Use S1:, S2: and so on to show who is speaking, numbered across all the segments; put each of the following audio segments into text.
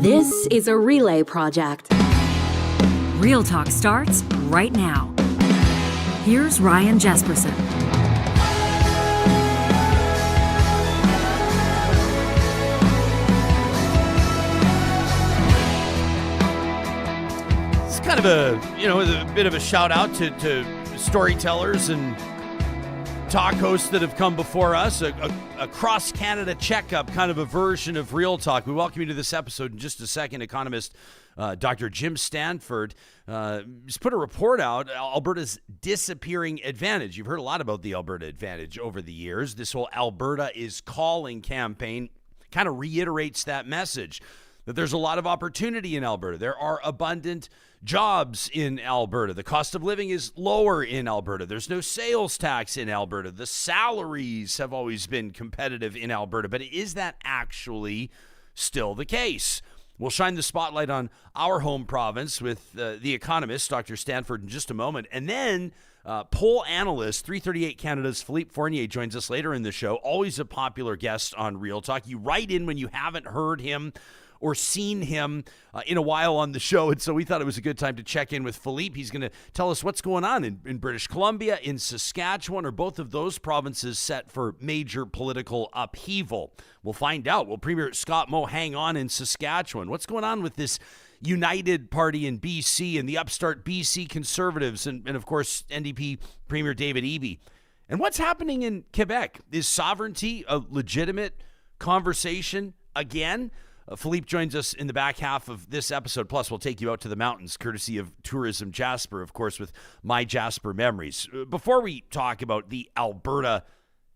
S1: This is a relay project.
S2: Real Talk starts right now. Here's Ryan Jesperson.
S3: It's kind of a bit of a shout out to storytellers and talk hosts that have come before us, a cross-Canada checkup, kind of a version of Real Talk. We welcome you to this episode in just a second. Economist Dr. Jim Stanford has put a report out, Alberta's Disappearing Advantage. You've heard a lot about the Alberta Advantage over the years. This whole Alberta is Calling campaign kind of reiterates that message, that there's a lot of opportunity in Alberta. There are abundant jobs in Alberta. The cost of living is lower in Alberta. There's no sales tax in Alberta. The salaries have always been competitive in Alberta. But is that actually still the case? We'll shine the spotlight on our home province with the Economist, Dr. Stanford, in just a moment. And then poll analyst, 338 Canada's Philippe Fournier joins us later in the show. Always a popular guest on Real Talk. You write in when you haven't heard him or seen him in a while on the show. And so we thought it was a good time to check in with Philippe. He's going to tell us what's going on in British Columbia, in Saskatchewan. Are both of those provinces set for major political upheaval? We'll find out. Will Premier Scott Moe hang on in Saskatchewan? What's going on with this United Party in BC and the upstart BC Conservatives and of course, NDP Premier David Eby? And what's happening in Quebec? Is sovereignty a legitimate conversation again? Philippe joins us in the back half of this episode. Plus, we'll take you out to the mountains, courtesy of Tourism Jasper, of course, with MyJasper Memories. Before we talk about the Alberta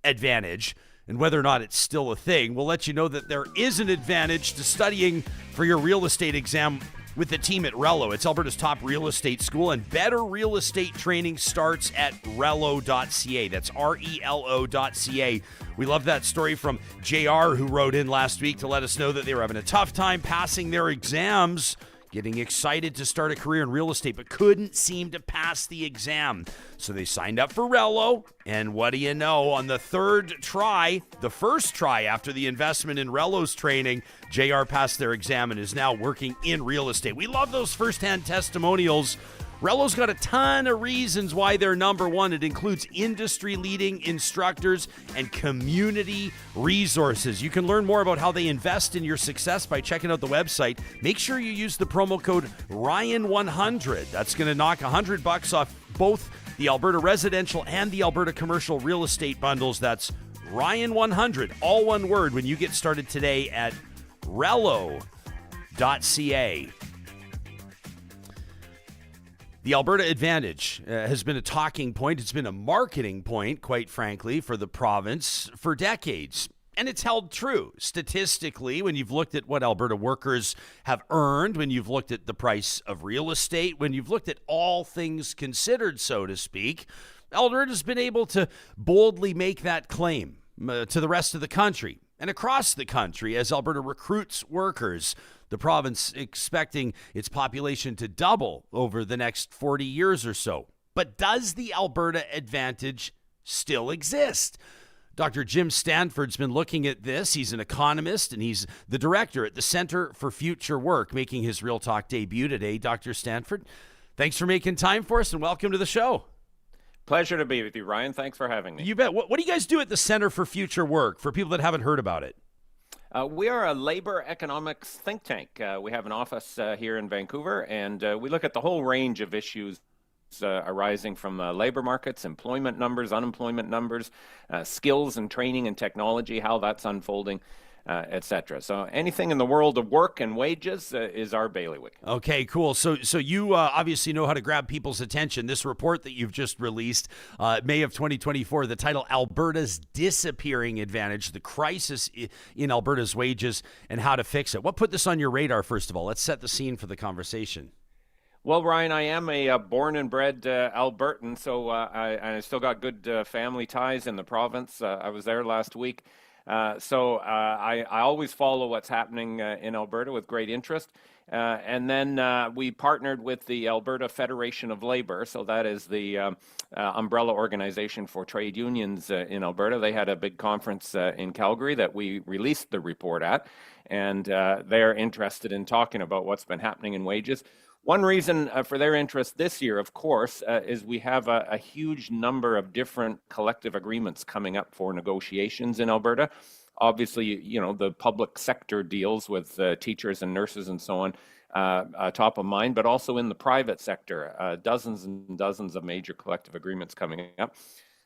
S3: Advantage and whether or not it's still a thing, we'll let you know that there is an advantage to studying for your real estate exam with the team at Relo. It's Alberta's top real estate school, and better real estate training starts at relo.ca. That's RELO.ca. We love that story from JR, who wrote in last week to let us know that they were having a tough time passing their exams, getting excited to start a career in real estate, but couldn't seem to pass the exam. So they signed up for Relo, and what do you know? On the third try, the first try after the investment in Relo's training, JR passed their exam and is now working in real estate. We love those firsthand testimonials. Relo's got a ton of reasons why they're number one. It includes industry-leading instructors and community resources. You can learn more about how they invest in your success by checking out the website. Make sure you use the promo code RYAN100. That's going to knock $100 off both the Alberta residential and the Alberta commercial real estate bundles. That's RYAN100, all one word, when you get started today at relo.ca. The Alberta Advantage has been a talking point. It's been a marketing point, quite frankly, for the province for decades. And it's held true statistically when you've looked at what Alberta workers have earned, when you've looked at the price of real estate, when you've looked at all things considered, so to speak. Alberta's been able to boldly make that claim to the rest of the country and across the country as Alberta recruits workers. The province expecting its population to double over the next 40 years or so. But does the Alberta Advantage still exist? Dr. Jim Stanford's been looking at this. He's an economist, and he's the director at the Center for Future Work, making his Real Talk debut today. Dr. Stanford, thanks for making time for us, and welcome to the show.
S4: Pleasure to be with you, Ryan. Thanks for having me.
S3: You bet. What do you guys do at the Center for Future Work, for people that haven't heard about it?
S4: We are a labor economics think tank. We have an office here in Vancouver, and we look at the whole range of issues arising from labor markets, employment numbers, unemployment numbers, skills and training and technology, how that's unfolding, etc. So anything in the world of work and wages is our bailiwick.
S3: Okay, cool. So you obviously know how to grab people's attention. This report that you've just released, May of 2024, the title Alberta's Disappearing Advantage, the crisis in Alberta's wages and how to fix it. What put this on your radar, first of all? Let's set the scene for the conversation.
S4: Well, Ryan, I am a born and bred Albertan, so I still got good family ties in the province. I was there last week. So I always follow what's happening in Alberta with great interest. And then we partnered with the Alberta Federation of Labor. So that is the umbrella organization for trade unions in Alberta. They had a big conference in Calgary that we released the report at. and they're interested in talking about what's been happening in wages. One reason for their interest this year, of course, is we have a huge number of different collective agreements coming up for negotiations in Alberta. Obviously, you know, the public sector deals with teachers and nurses and so on, top of mind, but also in the private sector, dozens and dozens of major collective agreements coming up.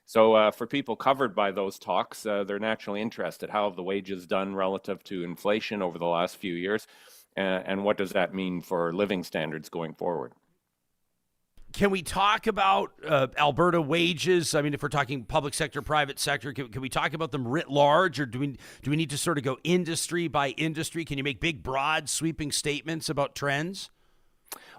S4: So for people covered by those talks, they're naturally interested. How have the wages done relative to inflation over the last few years? And what does that mean for living standards going forward?
S3: Can we talk about Alberta wages? I mean, if we're talking public sector, private sector, can we talk about them writ large, or do we need to sort of go industry by industry? Can you make big, broad, sweeping statements about trends?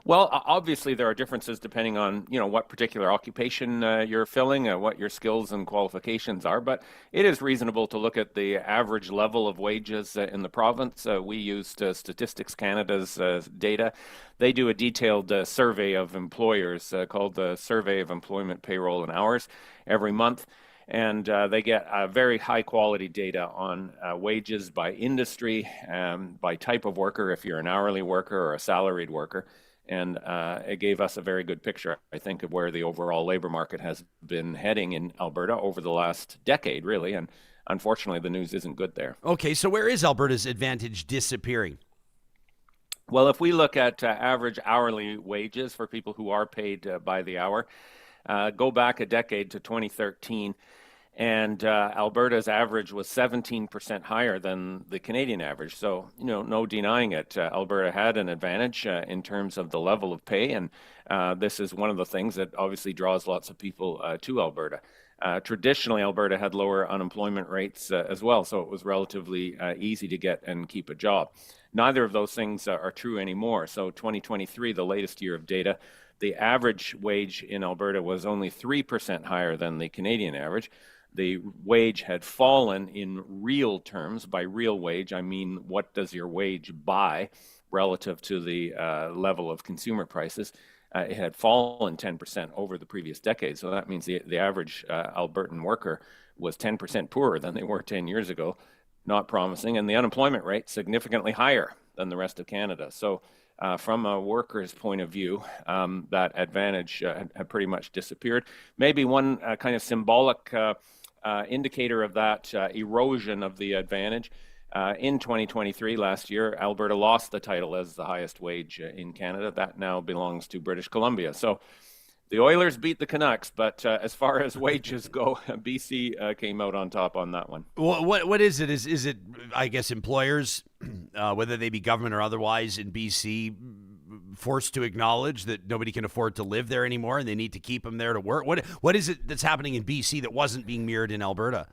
S4: Well, obviously there are differences depending on, you know, what particular occupation you're filling, what your skills and qualifications are. But it is reasonable to look at the average level of wages in the province. We used Statistics Canada's data. They do a detailed survey of employers called the Survey of Employment Payroll and Hours every month. And they get very high quality data on wages by industry, by type of worker, if you're an hourly worker or a salaried worker. And it gave us a very good picture, I think, of where the overall labor market has been heading in Alberta over the last decade, really. And unfortunately, the news isn't good there.
S3: Okay, so where is Alberta's advantage disappearing?
S4: Well, if we look at average hourly wages for people who are paid by the hour, go back a decade to 2013, and Alberta's average was 17% higher than the Canadian average. So, you know, no denying it. Alberta had an advantage in terms of the level of pay, and this is one of the things that obviously draws lots of people to Alberta. Traditionally, Alberta had lower unemployment rates as well, so it was relatively easy to get and keep a job. Neither of those things are true anymore. So 2023, the latest year of data, the average wage in Alberta was only 3% higher than the Canadian average. The wage had fallen in real terms. By real wage, I mean, what does your wage buy relative to the level of consumer prices? It had fallen 10% over the previous decade. So that means the average Albertan worker was 10% poorer than they were 10 years ago. Not promising. And the unemployment rate significantly higher than the rest of Canada. So from a worker's point of view, that advantage had pretty much disappeared. Maybe one kind of symbolic indicator of that erosion of the advantage. In 2023, last year, Alberta lost the title as the highest wage in Canada. That now belongs to British Columbia. So the Oilers beat the Canucks, but as far as wages go, BC came out on top on that one.
S3: What is it? Is it, I guess, employers, whether they be government or otherwise in BC, forced to acknowledge that nobody can afford to live there anymore and they need to keep them there to work? What is it that's happening in BC that wasn't being mirrored in Alberta?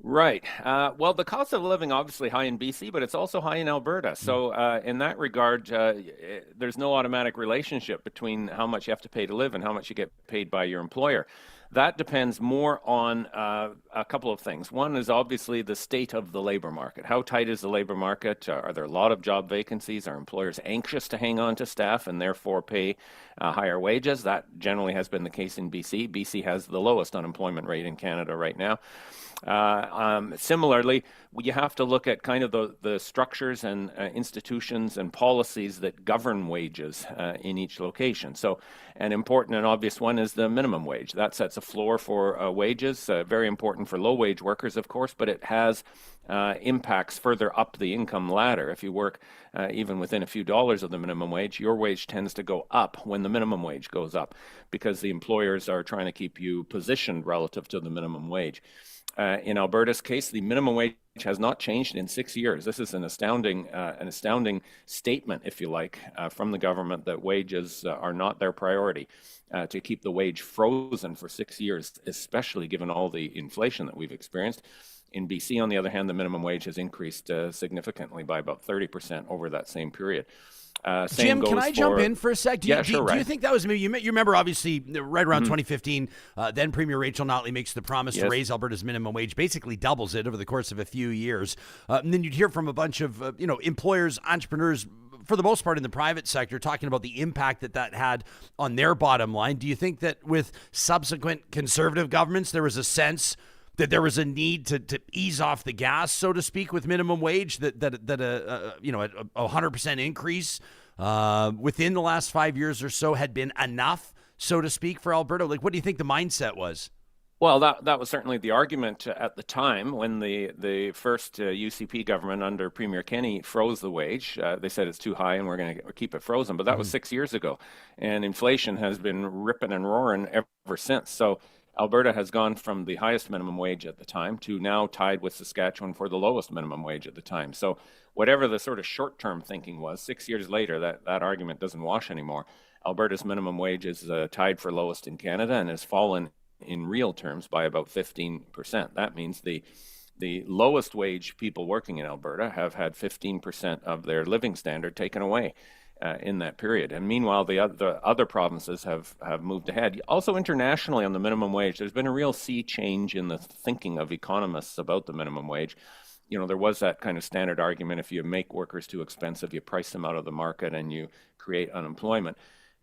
S4: Right. Well, the cost of living obviously high in BC, but it's also high in Alberta. So in that regard, there's no automatic relationship between how much you have to pay to live and how much you get paid by your employer. That depends more on a couple of things. One is obviously the state of the labor market. How tight is the labor market? Are there a lot of job vacancies? Are employers anxious to hang on to staff and therefore pay higher wages? That generally has been the case in BC. BC has the lowest unemployment rate in Canada right now. Similarly, you have to look at kind of the structures and institutions and policies that govern wages in each location. So an important and obvious one is the minimum wage. That sets a floor for wages, very important for low-wage workers, of course, but it has impacts further up the income ladder. If you work even within a few dollars of the minimum wage, your wage tends to go up when the minimum wage goes up because the employers are trying to keep you positioned relative to the minimum wage. In Alberta's case, the minimum wage has not changed in 6 years. This is an astounding statement, if you like, from the government that wages are not their priority. To keep the wage frozen for 6 years, especially given all the inflation that we've experienced. In BC, on the other hand, the minimum wage has increased significantly by about 30% over that same period.
S3: Jim, can I jump in for a sec? Do you think that was maybe, you remember obviously right around 2015, then Premier Rachel Notley makes the promise to raise Alberta's minimum wage, basically doubles it over the course of a few years. And then you'd hear from a bunch of employers, entrepreneurs, for the most part in the private sector, talking about the impact that had on their bottom line. Do you think that with subsequent Conservative governments, there was a sense that there was a need to ease off the gas, so to speak, with minimum wage, that a 100% increase within the last 5 years or so had been enough, so to speak, for Alberta? Like, what do you think the mindset was?
S4: Well, that was certainly the argument at the time when the first UCP government under Premier Kenney froze the wage. They said it's too high and we're going to keep it frozen. But that was 6 years ago. And inflation has been ripping and roaring ever since. So Alberta has gone from the highest minimum wage at the time to now tied with Saskatchewan for the lowest minimum wage at the time. So whatever the sort of short-term thinking was, 6 years later, that argument doesn't wash anymore. Alberta's minimum wage is tied for lowest in Canada and has fallen in real terms by about 15%. That means the lowest wage people working in Alberta have had 15% of their living standard taken away in that period. And meanwhile, the other provinces have moved ahead. Also internationally on the minimum wage, there's been a real sea change in the thinking of economists about the minimum wage. You know, there was that kind of standard argument, if you make workers too expensive, you price them out of the market and you create unemployment.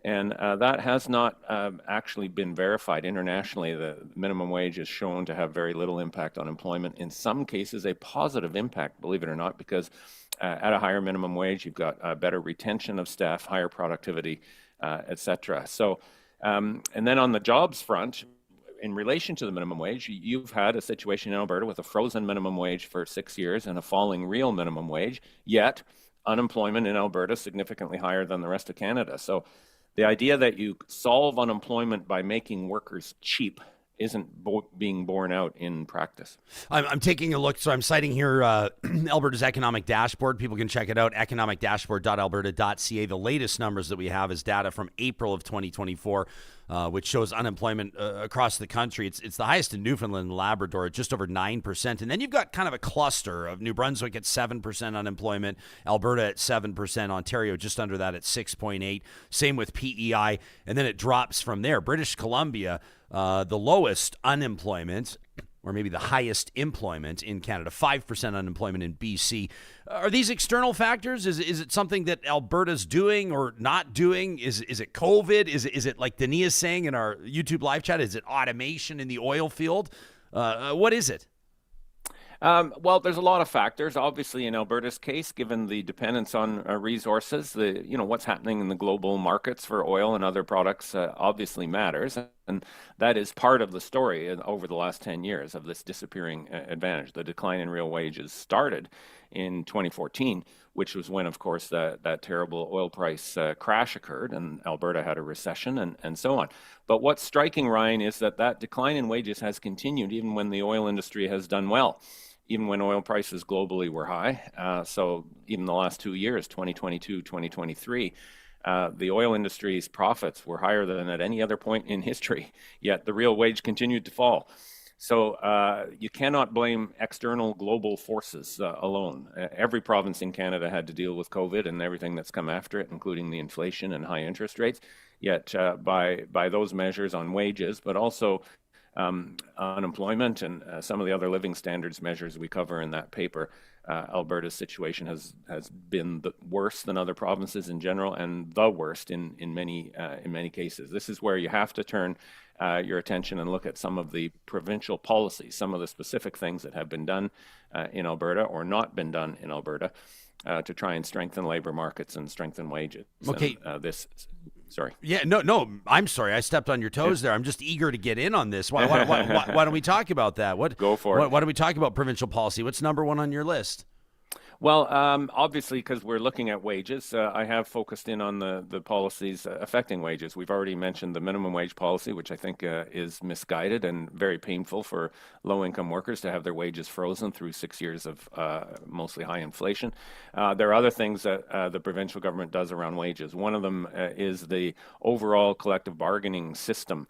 S4: And that has not actually been verified internationally. The minimum wage is shown to have very little impact on employment. In some cases, a positive impact, believe it or not, because at a higher minimum wage, you've got better retention of staff, higher productivity, et cetera. So, and then on the jobs front, in relation to the minimum wage, you've had a situation in Alberta with a frozen minimum wage for 6 years and a falling real minimum wage, yet unemployment in Alberta is significantly higher than the rest of Canada. So the idea that you solve unemployment by making workers cheap isn't being borne out in practice.
S3: I'm taking a look. So I'm citing here Alberta's economic dashboard. People can check it out, economicdashboard.alberta.ca. The latest numbers that we have is data from April of 2024, which shows unemployment across the country. It's the highest in Newfoundland and Labrador at just over 9%. And then you've got kind of a cluster of New Brunswick at 7% unemployment, Alberta at 7%, Ontario just under that at 6.8%. Same with PEI. And then it drops from there. British Columbia, the lowest unemployment, or maybe the highest employment in Canada, 5% unemployment in BC. Are these external factors? Is it something that Alberta's doing or not doing? Is it COVID? Is it like Denis is saying in our YouTube live chat? Is it automation in the oil field? What is it?
S4: Well, there's a lot of factors. Obviously, in Alberta's case, given the dependence on resources, what's happening in the global markets for oil and other products obviously matters. And that is part of the story over the last 10 years of this disappearing advantage. The decline in real wages started in 2014, which was when, of course, that terrible oil price crash occurred and Alberta had a recession and so on. But what's striking, Ryan, is that decline in wages has continued even when the oil industry has done well. Even when oil prices globally were high. So even the last 2 years, 2022, 2023, the oil industry's profits were higher than at any other point in history, yet the real wage continued to fall. So you cannot blame external global forces alone. Every province in Canada had to deal with COVID and everything that's come after it, including the inflation and high interest rates. Yet by those measures on wages, but also unemployment and some of the other living standards measures we cover in that paper, Alberta's situation has been worse than other provinces in general, and the worst in many cases. This is where you have to turn your attention and look at some of the provincial policies, some of the specific things that have been done in Alberta or not been done in Alberta to try and strengthen labor markets and strengthen wages.
S3: Okay.
S4: And, Sorry.
S3: Yeah, no, I'm sorry. I stepped on your toes there. I'm just eager to get in on this. Why don't we talk about that?
S4: Go for it.
S3: Why don't we talk about provincial policy? What's number one on your list?
S4: Well, obviously, because we're looking at wages, I have focused in on the policies affecting wages. We've already mentioned the minimum wage policy, which I think is misguided and very painful for low-income workers to have their wages frozen through 6 years of mostly high inflation. There are other things that the provincial government does around wages. One of them is the overall collective bargaining system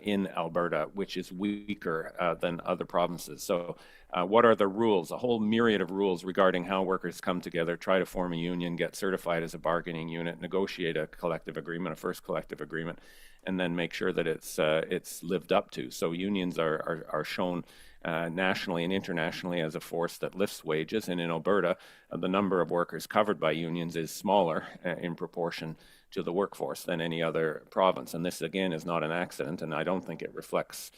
S4: in Alberta, which is weaker than other provinces. So what are the rules? A whole myriad of rules regarding how workers come together, try to form a union, get certified as a bargaining unit, negotiate a collective agreement, a first collective agreement, and then make sure that it's lived up to. So unions are shown nationally and internationally as a force that lifts wages. And in Alberta, the number of workers covered by unions is smaller in proportion to the workforce than any other province. And this, again, is not an accident, and I don't think it reflects,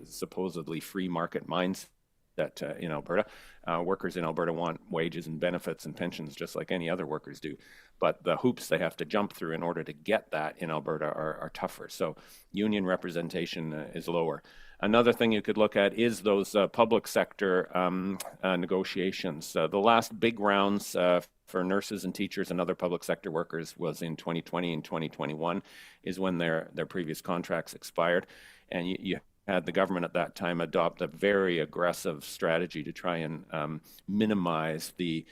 S4: supposedly free market mindset in Alberta. Workers in Alberta want wages and benefits and pensions just like any other workers do. But the hoops they have to jump through in order to get that in Alberta are tougher. So union representation is lower. Another thing you could look at is those public sector negotiations. The last big rounds for nurses and teachers and other public sector workers was in 2020 and 2021 is when their previous contracts expired. And you had the government at that time adopt a very aggressive strategy to try and minimize the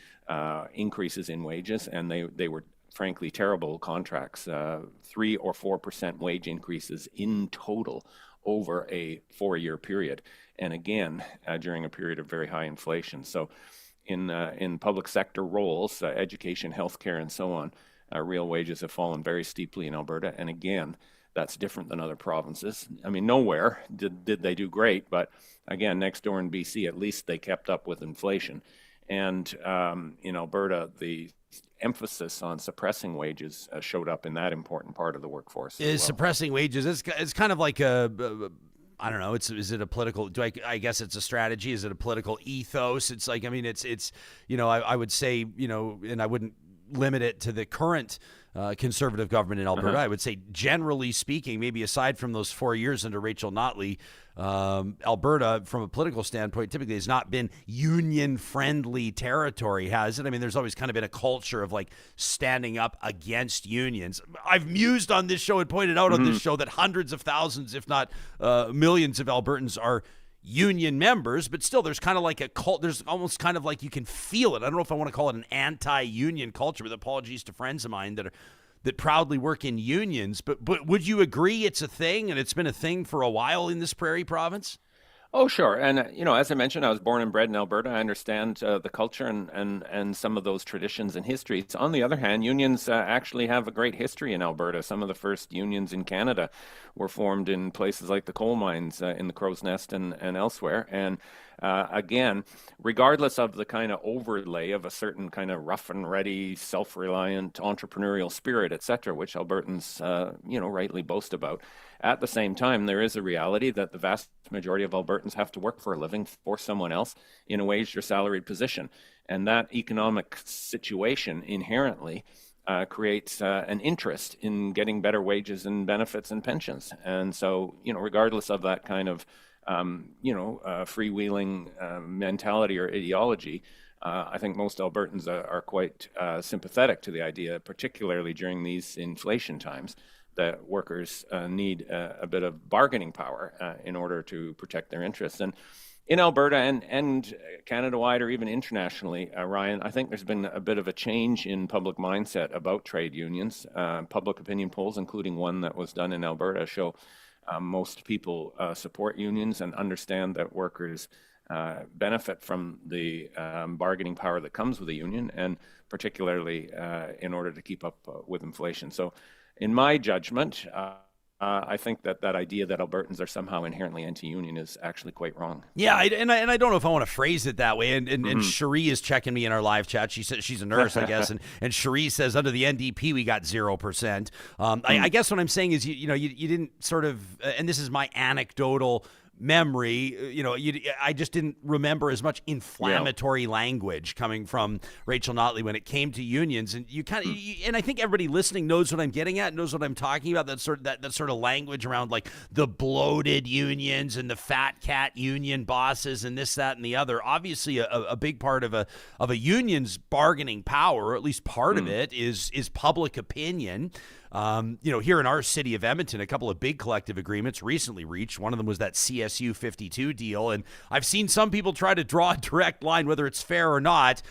S4: increases in wages. And they were frankly terrible contracts, 3 or 4% wage increases in total over a 4-year period. And again, during a period of very high inflation. So in public sector roles, education, healthcare, and so on, real wages have fallen very steeply in Alberta. And again, that's different than other provinces. I mean, nowhere did they do great, but again, next door in BC, at least they kept up with inflation. And in Alberta, the emphasis on suppressing wages showed up in that important part of the workforce.
S3: Suppressing wages, it's kind of like I don't know. Is it a political? I guess it's a strategy. Is it a political ethos? It's like, I mean, it's I would say, and I wouldn't limit it to the current conservative government in Alberta. I would say, generally speaking, maybe aside from those 4 years under Rachel Notley, Alberta, from a political standpoint, typically has not been union-friendly territory, has it? I mean, there's always kind of been a culture of like standing up against unions. I've mused on this show and pointed out on this show that hundreds of thousands, if not millions of Albertans are union members, but still there's kind of like a cult. There's almost kind of like you can feel it. I don't know if I want to call it an anti-union culture, with apologies to friends of mine that proudly work in unions. But would you agree it's a thing, and it's been a thing for a while in this prairie province?
S4: Oh, sure. And, as I mentioned, I was born and bred in Alberta. I understand the culture and some of those traditions and histories. On the other hand, unions actually have a great history in Alberta. Some of the first unions in Canada were formed in places like the coal mines in the Crow's Nest and elsewhere. And again, regardless of the kind of overlay of a certain kind of rough and ready, self-reliant entrepreneurial spirit, et cetera, which Albertans, rightly boast about, at the same time, there is a reality that the vast majority of Albertans have to work for a living for someone else in a waged or salaried position. And that economic situation inherently creates an interest in getting better wages and benefits and pensions. And so, regardless of that kind of, freewheeling mentality or ideology, I think most Albertans are quite sympathetic to the idea, particularly during these inflation times, that workers need a bit of bargaining power in order to protect their interests. And in Alberta and Canada-wide or even internationally, Ryan, I think there's been a bit of a change in public mindset about trade unions. Public opinion polls, including one that was done in Alberta, show most people support unions and understand that workers benefit from the bargaining power that comes with a union, and particularly in order to keep up with inflation. So in my judgment, I think that idea that Albertans are somehow inherently anti-union is actually quite wrong.
S3: Yeah, and I don't know if I want to phrase it that way. And Cherie is checking me in our live chat. She says she's a nurse, I guess. And Cherie says under the NDP we got 0%. I guess what I'm saying is you didn't sort of, and this is my anecdotal memory, I just didn't remember as much inflammatory language coming from Rachel Notley when it came to unions. And you kind of, and I think everybody listening knows what I'm getting at, knows what I'm talking about. That sort of language around like the bloated unions and the fat cat union bosses and this, that, and the other. Obviously, a big part of a union's bargaining power, or at least part of it, is public opinion. Here in our city of Edmonton, a couple of big collective agreements recently reached. One of them was that CSU 52 deal. And I've seen some people try to draw a direct line, whether it's fair or not,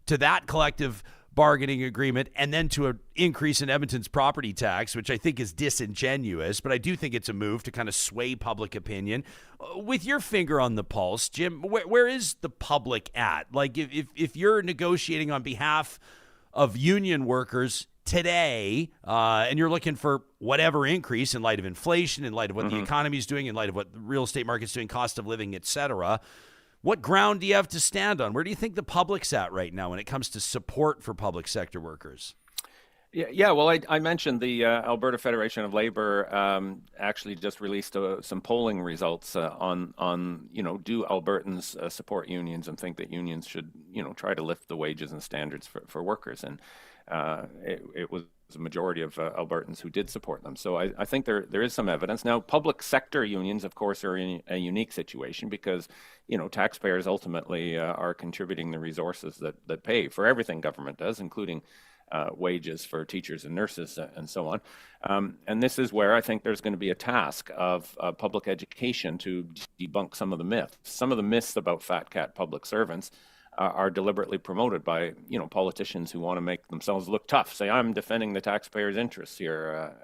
S3: to that collective bargaining agreement and then to an increase in Edmonton's property tax, which I think is disingenuous. But I do think it's a move to kind of sway public opinion. With your finger on the pulse, Jim, where is the public at? Like if you're negotiating on behalf of union workers today, and you're looking for whatever increase in light of inflation, in light of what the economy is doing, in light of what the real estate market's doing, cost of living, et cetera, what ground do you have to stand on? Where do you think the public's at right now when it comes to support for public sector workers?
S4: Yeah. Well, I mentioned the Alberta Federation of Labor actually just released some polling results on do Albertans support unions and think that unions should try to lift the wages and standards for workers, and it was a majority of Albertans who did support them. So I think there is some evidence. Now, public sector unions, of course, are in a unique situation because taxpayers ultimately are contributing the resources that pay for everything government does, including wages for teachers and nurses and so on. And this is where I think there's going to be a task of public education to debunk some of the myths. Some of the myths about fat cat public servants are deliberately promoted by politicians who want to make themselves look tough. Say, I'm defending the taxpayers' interests here,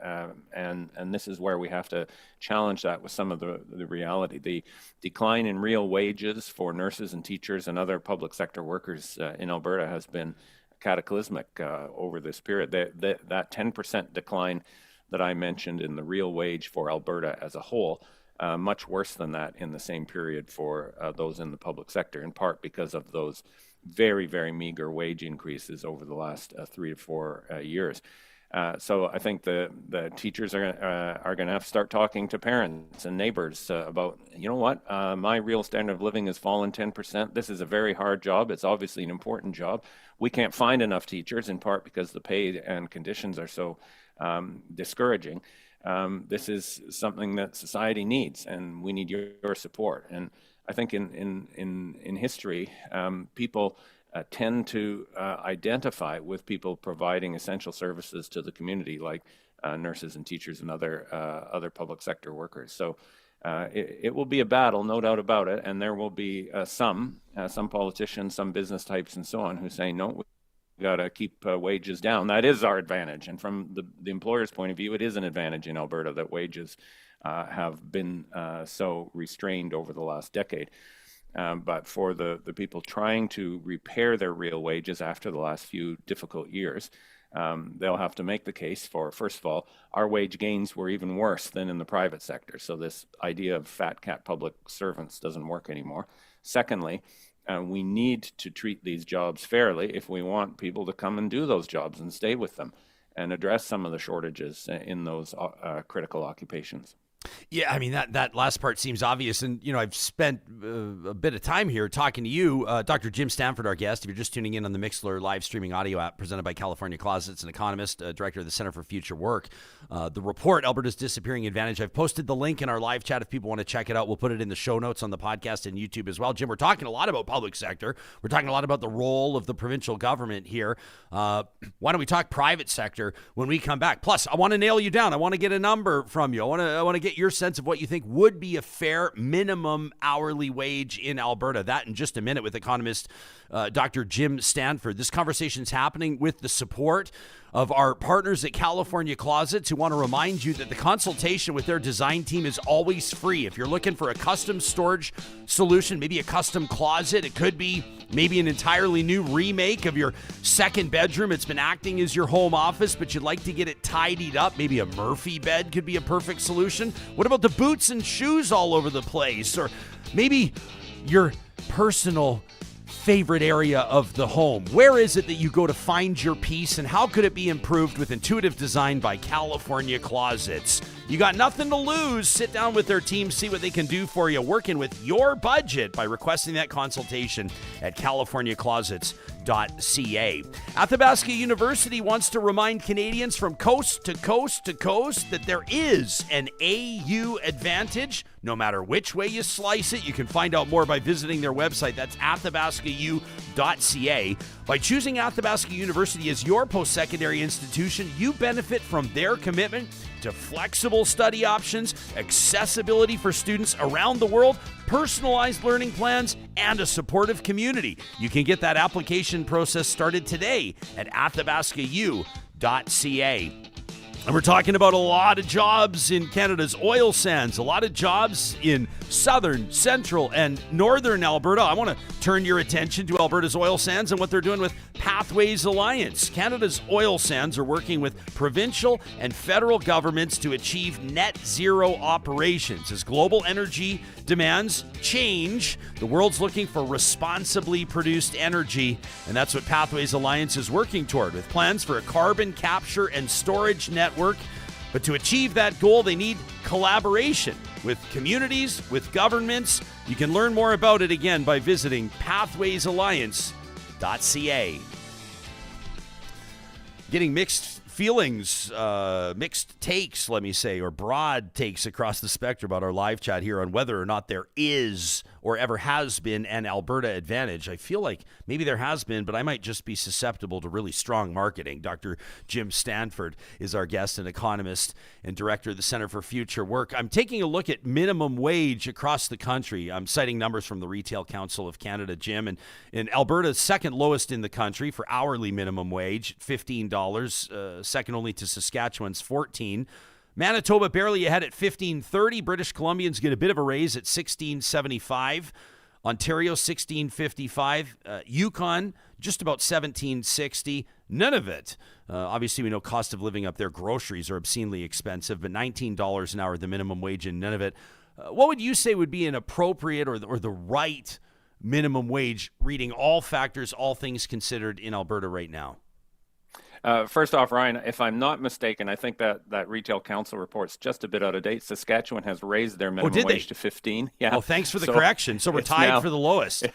S4: and this is where we have to challenge that with some of the reality. The decline in real wages for nurses and teachers and other public sector workers in Alberta has been cataclysmic over this period. That 10% decline that I mentioned in the real wage for Alberta as a whole, much worse than that in the same period for those in the public sector, in part because of those very, very meager wage increases over the last 3 to 4 years. So I think the teachers are going to have to start talking to parents and neighbors about, my real standard of living has fallen 10%. This is a very hard job. It's obviously an important job. We can't find enough teachers, in part because the pay and conditions are so discouraging. This is something that society needs, and we need your support. And I think in history, people tend to identify with people providing essential services to the community, like nurses and teachers and other public sector workers. So it will be a battle, no doubt about it, and there will be some politicians, some business types, and so on who say, no, we got to keep wages down. That is our advantage, and from the employer's point of view, it is an advantage in Alberta that wages have been so restrained over the last decade. But for the people trying to repair their real wages after the last few difficult years, they'll have to make the case for, first of all, our wage gains were even worse than in the private sector. So this idea of fat cat public servants doesn't work anymore. Secondly, we need to treat these jobs fairly if we want people to come and do those jobs and stay with them and address some of the shortages in those critical occupations.
S3: Yeah, I mean, that last part seems obvious. And, I've spent a bit of time here talking to you, Dr. Jim Stanford, our guest. If you're just tuning in on the Mixlr live streaming audio app presented by California Closets, an economist, director of the Center for Future Work. The report, Alberta's Disappearing Advantage. I've posted the link in our live chat if people want to check it out. We'll put it in the show notes on the podcast and YouTube as well. Jim, we're talking a lot about public sector. We're talking a lot about the role of the provincial government here. Why don't we talk private sector when we come back? Plus, I want to nail you down. I want to get a number from you. I want to get your sense of what you think would be a fair minimum hourly wage in Alberta. That in just a minute with economist Dr. Jim Stanford. This conversation's happening with the support of our partners at California Closets, who want to remind you that the consultation with their design team is always free. If you're looking for a custom storage solution, maybe a custom closet, it could be maybe an entirely new remake of your second bedroom. It's been acting as your home office, but you'd like to get it tidied up. Maybe a Murphy bed could be a perfect solution. What about the boots and shoes all over the place? Or maybe your personal favorite area of the home. Where is it that you go to find your peace, and how could it be improved with intuitive design by California Closets? You got nothing to lose. Sit down with their team, see what they can do for you, working with your budget by requesting that consultation at californiaclosets.ca. Athabasca University wants to remind Canadians from coast to coast to coast that there is an AU advantage. No matter which way you slice it, you can find out more by visiting their website. That's athabascau.ca. By choosing Athabasca University as your post-secondary institution, you benefit from their commitment to flexible study options, accessibility for students around the world, personalized learning plans, and a supportive community. You can get that application process started today at athabascau.ca. And we're talking about a lot of jobs in Canada's oil sands, a lot of jobs in southern, central, and northern Alberta. I want to turn your attention to Alberta's oil sands and what they're doing with Pathways Alliance. Canada's oil sands are working with provincial and federal governments to achieve net zero operations. As global energy demands change, the world's looking for responsibly produced energy, and that's what Pathways Alliance is working toward, with plans for a carbon capture and storage network. But to achieve that goal, they need collaboration with communities, with governments. You can learn more about it again by visiting pathwaysalliance.ca. Getting mixed feelings, mixed takes, let me say, or broad takes across the spectrum about our live chat here on whether or not there is or ever has been an Alberta Advantage. I feel like maybe there has been, but I might just be susceptible to really strong marketing. Dr. Jim Stanford is our guest, an economist and director of the Center for Future Work. I'm taking a look at minimum wage across the country. I'm citing numbers from the Retail Council of Canada, Jim, and in Alberta's second lowest in the country for hourly minimum wage, $15, second only to Saskatchewan's $14. Manitoba barely ahead at $15.30. British Columbians get a bit of a raise at $16.75. Ontario $16.55. Yukon just about $17.60. None of it. Obviously, we know cost of living up there. Groceries are obscenely expensive, but $19 an hour the minimum wage, and none of it. What would you say would be an appropriate or the right minimum wage, reading all factors, all things considered in Alberta right now?
S4: First off, Ryan, if I'm not mistaken, I think that Retail Council report's just a bit out of date. Saskatchewan has raised their minimum wage to 15. Yeah.
S3: Oh, thanks for the correction. So we're tied for the lowest.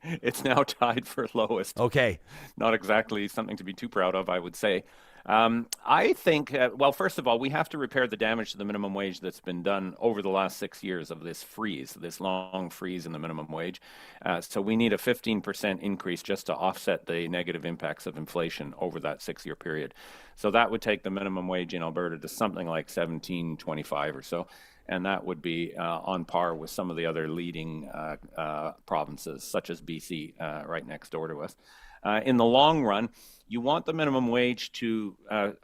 S4: It's now tied for lowest.
S3: Okay.
S4: Not exactly something to be too proud of, I would say. I think, well, first of all, we have to repair the damage to the minimum wage that's been done over the last 6 years of this freeze, this long freeze in the minimum wage. So we need a 15% increase just to offset the negative impacts of inflation over that 6-year period. So that would take the minimum wage in Alberta to something like $17.25 or so. And that would be on par with some of the other leading provinces, such as BC, right next door to us. In the long run, you want the minimum wage to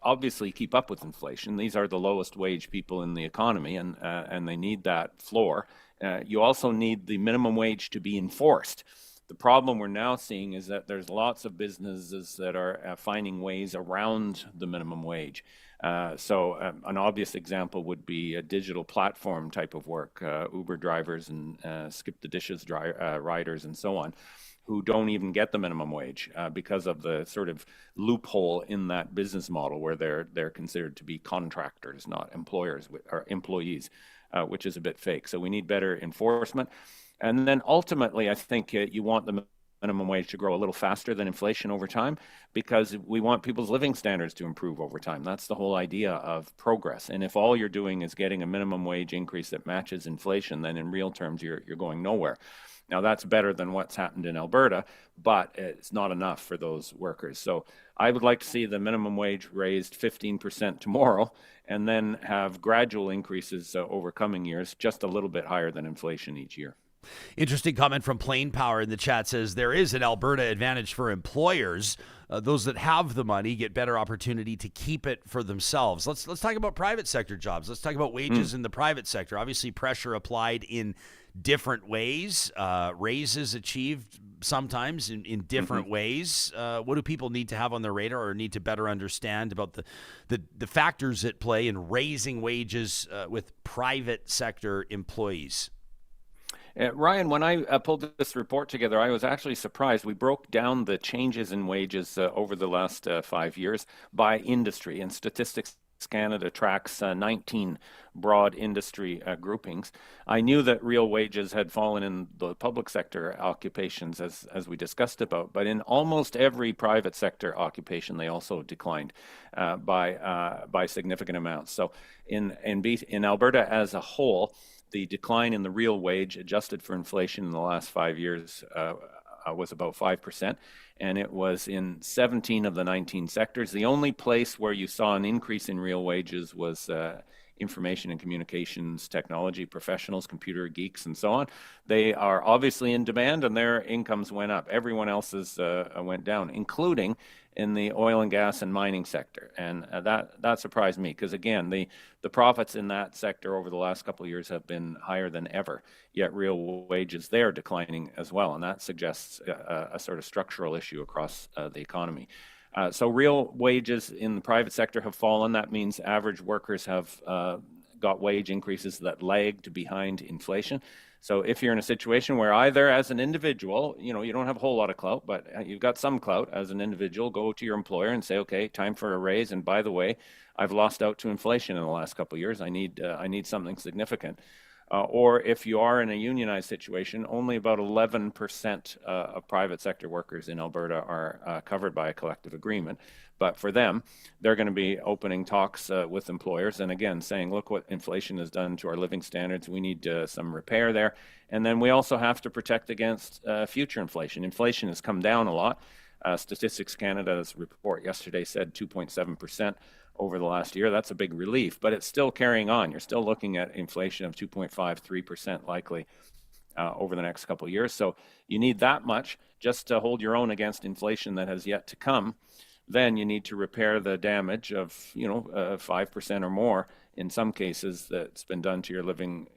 S4: obviously keep up with inflation. These are the lowest wage people in the economy, and they need that floor. You also need the minimum wage to be enforced. The problem we're now seeing is that there's lots of businesses that are finding ways around the minimum wage. So an obvious example would be a digital platform type of work, Uber drivers and skip the dishes riders and so on, who don't even get the minimum wage because of the sort of loophole in that business model where they're considered to be contractors, not employers or employees, which is a bit fake. So we need better enforcement. And then ultimately, I think you want the minimum wage to grow a little faster than inflation over time because we want people's living standards to improve over time. That's the whole idea of progress. And if all you're doing is getting a minimum wage increase that matches inflation, then in real terms, you're going nowhere. Now, that's better than what's happened in Alberta, but it's not enough for those workers. So I would like to see the minimum wage raised 15% tomorrow and then have gradual increases over coming years, just a little bit higher than inflation each year.
S3: Interesting comment from Plain Power in the chat says there is an Alberta Advantage for employers. Those that have the money get better opportunity to keep it for themselves. Let's talk about private sector jobs. Let's talk about wages in the private sector. Obviously, pressure applied in different ways, raises achieved sometimes in different ways. What do people need to have on their radar or need to better understand about the factors at play in raising wages with private sector employees?
S4: Ryan, when I pulled this report together, I was actually surprised. We broke down the changes in wages over the last 5 years by industry, and Statistics Canada tracks 19 broad industry groupings. I knew that real wages had fallen in the public sector occupations, as we discussed about, but in almost every private sector occupation, they also declined by significant amounts. So in Alberta as a whole, the decline in the real wage adjusted for inflation in the last 5 years was about 5%, and it was in 17 of the 19 sectors. The only place where you saw an increase in real wages was information and communications technology professionals, computer geeks, and so on. They are obviously in demand, and their incomes went up. Everyone else's went down, including in the oil and gas and mining sector. And that surprised me because, again, the profits in that sector over the last couple of years have been higher than ever, yet real wages there declining as well. And that suggests a sort of structural issue across the economy. So real wages in the private sector have fallen. That means average workers have got wage increases that lagged behind inflation. So if you're in a situation where either as an individual, you don't have a whole lot of clout, but you've got some clout as an individual, go to your employer and say, okay, time for a raise. And by the way, I've lost out to inflation in the last couple of years. I need something significant. Or if you are in a unionized situation, only about 11% of private sector workers in Alberta are covered by a collective agreement. But for them, they're going to be opening talks with employers and again saying, look what inflation has done to our living standards. We need some repair there. And then we also have to protect against future inflation. Inflation has come down a lot. Statistics Canada's report yesterday said 2.7% over the last year. That's a big relief, but it's still carrying on. You're still looking at inflation of 2.53% likely over the next couple of years. So you need that much just to hold your own against inflation that has yet to come. Then you need to repair the damage of 5% or more in some cases that's been done to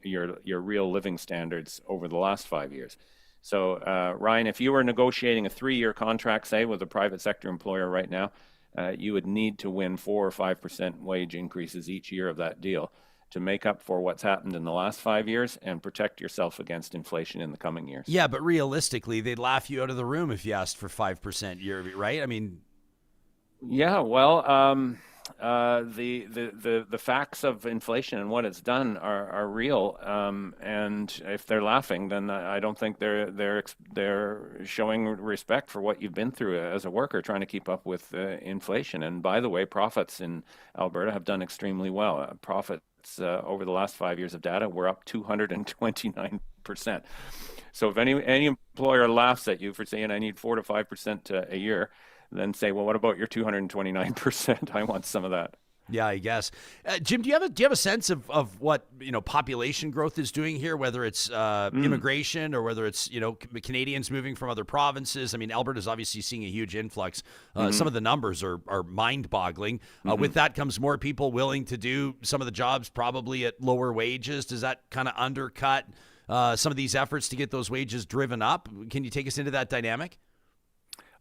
S4: your real living standards over the last 5 years. So Ryan, if you were negotiating a 3-year contract, say, with a private sector employer right now, you would need to win 4 or 5% wage increases each year of that deal to make up for what's happened in the last 5 years and protect yourself against inflation in the coming years.
S3: Yeah, but realistically, they'd laugh you out of the room if you asked for 5% year, right? I mean,
S4: yeah, well, the facts of inflation and what it's done are real, and if they're laughing, then I don't think they're showing respect for what you've been through as a worker trying to keep up with inflation. And by the way, profits in Alberta have done extremely well. Profits over the last 5 years of data were up 229%. So if any employer laughs at you for saying I need 4 to 5% a year, then say, well, what about your 229%? I want some of that.
S3: Yeah, I guess. Jim, do you have a sense of what population growth is doing here? Whether it's immigration or whether it's Canadians moving from other provinces. I mean, Alberta's obviously seeing a huge influx. Some of the numbers are mind-boggling. With that comes more people willing to do some of the jobs, probably at lower wages. Does that kind of undercut some of these efforts to get those wages driven up? Can you take us into that dynamic?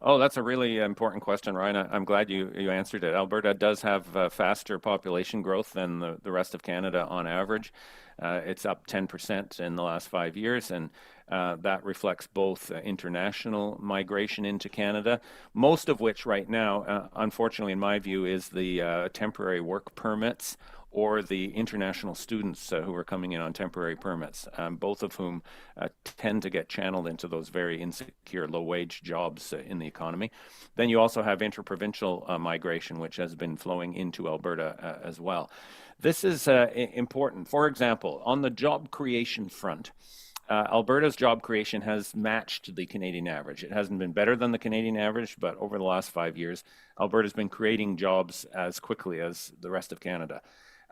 S4: Oh, that's a really important question, Ryan. I'm glad you answered it. Alberta does have faster population growth than the rest of Canada on average. It's up 10% in the last 5 years, and that reflects both international migration into Canada, most of which right now, unfortunately, in my view, is the temporary work permits or the international students who are coming in on temporary permits, both of whom tend to get channeled into those very insecure low-wage jobs in the economy. Then you also have interprovincial migration, which has been flowing into Alberta as well. This is important. For example, on the job creation front, Alberta's job creation has matched the Canadian average. It hasn't been better than the Canadian average, but over the last 5 years, Alberta's been creating jobs as quickly as the rest of Canada.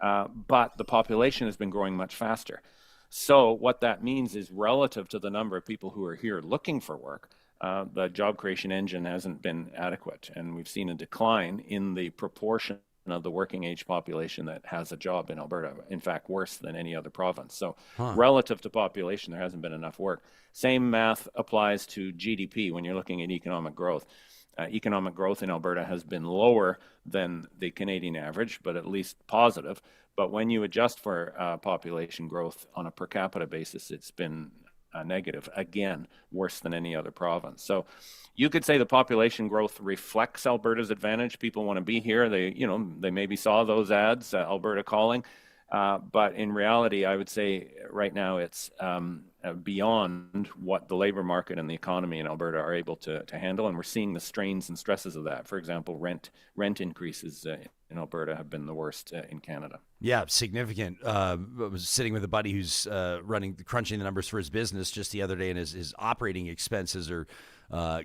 S4: But the population has been growing much faster. So what that means is relative to the number of people who are here looking for work, the job creation engine hasn't been adequate. And we've seen a decline in the proportion of the working age population that has a job in Alberta, in fact, worse than any other province. So relative to population, there hasn't been enough work. Same math applies to GDP when you're looking at economic growth. Economic growth in Alberta has been lower than the Canadian average, but at least positive. But when you adjust for population growth on a per capita basis, it's been negative, again, worse than any other province. So you could say the population growth reflects Alberta's advantage. People want to be here. They maybe saw those ads, Alberta calling. But in reality, I would say right now it's beyond what the labor market and the economy in Alberta are able to handle. And we're seeing the strains and stresses of that. For example, rent increases in Alberta have been the worst in Canada.
S3: Yeah, significant. I was sitting with a buddy who's crunching the numbers for his business just the other day, and his operating expenses are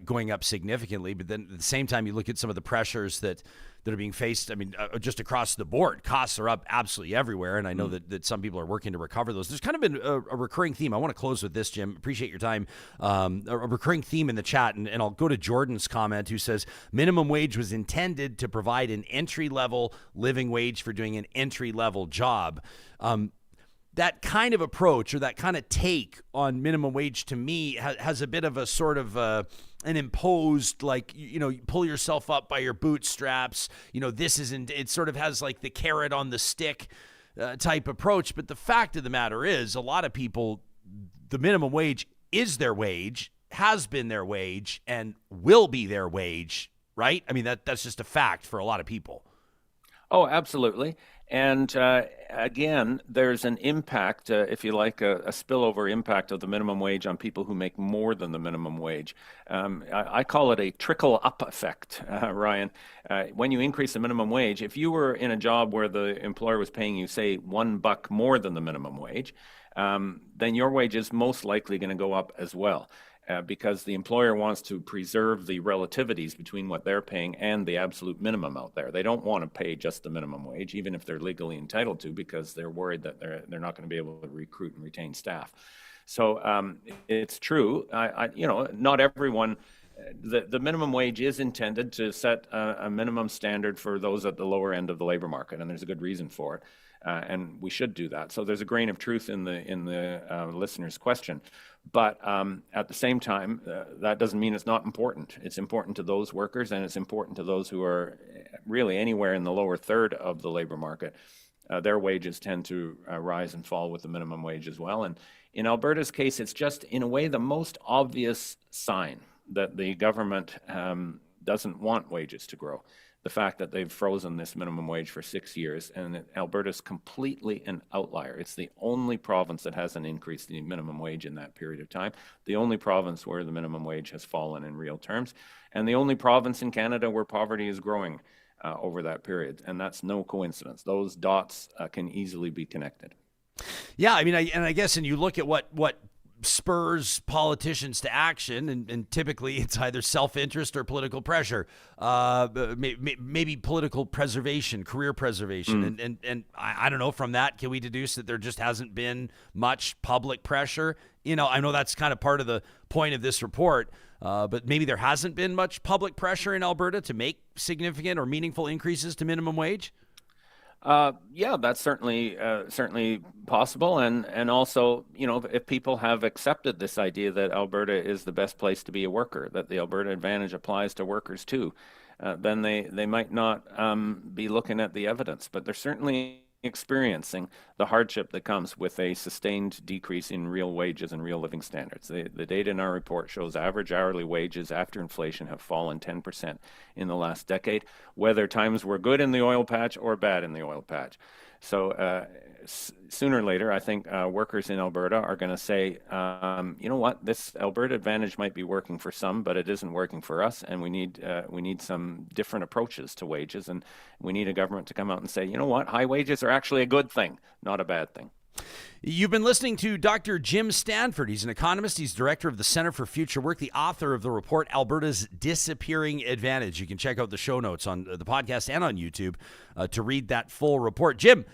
S3: going up significantly. But then at the same time, you look at some of the pressures that are being faced. I mean, just across the board, costs are up absolutely everywhere. And I know that some people are working to recover those. There's kind of been a recurring theme. I want to close with this, Jim. Appreciate your time. A recurring theme in the chat. And I'll go to Jordan's comment, who says minimum wage was intended to provide an entry-level living wage for doing an entry-level job. That kind of approach, or that kind of take on minimum wage, to me has a bit of a sort of an imposed, like, you pull yourself up by your bootstraps. This isn't, it sort of has like the carrot on the stick type approach. But the fact of the matter is, a lot of people, the minimum wage is their wage, has been their wage, and will be their wage, right? I mean, that's just a fact for a lot of people.
S4: Oh, absolutely. And again, there's an impact, if you like, a spillover impact of the minimum wage on people who make more than the minimum wage. I call it a trickle-up effect, Ryan. When you increase the minimum wage, if you were in a job where the employer was paying you, say, $1 more than the minimum wage, then your wage is most likely going to go up as well. Because the employer wants to preserve the relativities between what they're paying and the absolute minimum out there. They don't want to pay just the minimum wage, even if they're legally entitled to, because they're worried that they're not going to be able to recruit and retain staff. So it's true. Not everyone. The minimum wage is intended to set a minimum standard for those at the lower end of the labor market, and there's a good reason for it. And we should do that. So there's a grain of truth in the listener's question. But at the same time, that doesn't mean it's not important. It's important to those workers, and it's important to those who are really anywhere in the lower third of the labor market. Their wages tend to rise and fall with the minimum wage as well. And in Alberta's case, it's just, in a way, the most obvious sign that the government doesn't want wages to grow. The fact that they've frozen this minimum wage for 6 years, and Alberta's completely an outlier. It's the only province that hasn't increased the minimum wage in that period of time, the only province where the minimum wage has fallen in real terms, and the only province in Canada where poverty is growing over that period. And that's no coincidence. Those dots can easily be connected.
S3: Yeah, I mean, I guess, and you look at what spurs politicians to action, and typically it's either self-interest or political pressure, maybe political preservation, career preservation. And I don't know, from that, can we deduce that there just hasn't been much public pressure? I know that's kind of part of the point of this report, but maybe there hasn't been much public pressure in Alberta to make significant or meaningful increases to minimum wage?
S4: Yeah, that's certainly possible, and also, if people have accepted this idea that Alberta is the best place to be a worker, that the Alberta Advantage applies to workers too, then they might not be looking at the evidence, but they're certainly experiencing the hardship that comes with a sustained decrease in real wages and real living standards. The data in our report shows average hourly wages after inflation have fallen 10% in the last decade, whether times were good in the oil patch or bad in the oil patch. So sooner or later, I think workers in Alberta are going to say, you know what, this Alberta Advantage might be working for some, but it isn't working for us, and we need some different approaches to wages, and we need a government to come out and say, you know what, high wages are actually a good thing, not a bad thing.
S3: You've been listening to Dr. Jim Stanford. He's an economist. He's director of the Center for Future Work, the author of the report, Alberta's Disappearing Advantage. You can check out the show notes on the podcast and on YouTube to read that full report. Jim,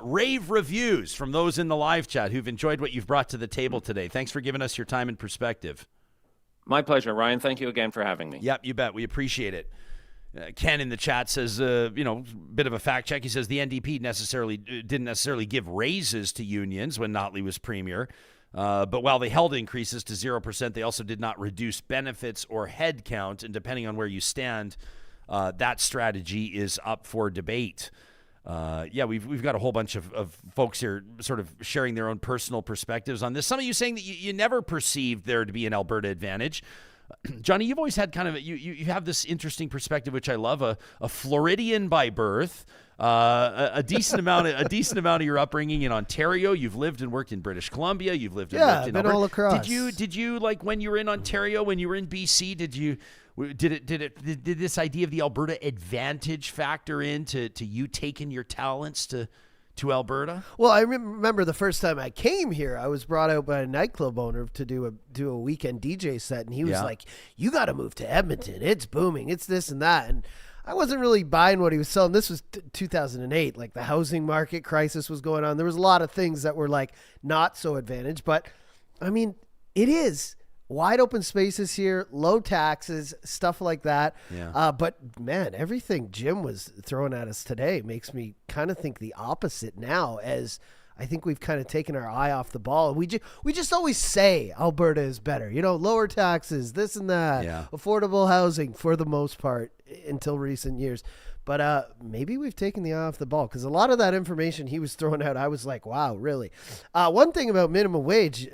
S3: rave reviews from those in the live chat who've enjoyed what you've brought to the table today. Thanks for giving us your time and perspective.
S4: My pleasure, Ryan. Thank you again for having me.
S3: Yep, you bet. We appreciate it. Ken in the chat says, bit of a fact check. He says the NDP didn't necessarily give raises to unions when Notley was premier. But while they held increases to 0%, they also did not reduce benefits or headcount. And depending on where you stand, that strategy is up for debate. We've got a whole bunch of folks here sort of sharing their own personal perspectives on this. Some of you saying that you never perceived there to be an Alberta Advantage. Johnny, you've always had kind of you have this interesting perspective, which I love. A Floridian by birth, a decent amount of your upbringing in Ontario. You've lived and worked in British Columbia. You've lived and worked in Alberta.
S5: All across.
S3: Did you like when you were in Ontario, when you were in BC? Did this idea of the Alberta Advantage factor into you taking your talents to to Alberta?
S5: Well, I remember the first time I came here, I was brought out by a nightclub owner to do a weekend DJ set, and he was like, "You got to move to Edmonton. It's booming. It's this and that." And I wasn't really buying what he was selling. This was 2008. Like, the housing market crisis was going on. There was a lot of things that were like not so advantaged, but I mean, it is wide open spaces here, low taxes, stuff like that.
S3: Yeah.
S5: But man, everything Jim was throwing at us today makes me kind of think the opposite now, as I think we've kind of taken our eye off the ball. We just always say Alberta is better, lower taxes, this and that, affordable housing for the most part until recent years. But maybe we've taken the eye off the ball, because a lot of that information he was throwing out, I was like, wow, really? One thing about minimum wage,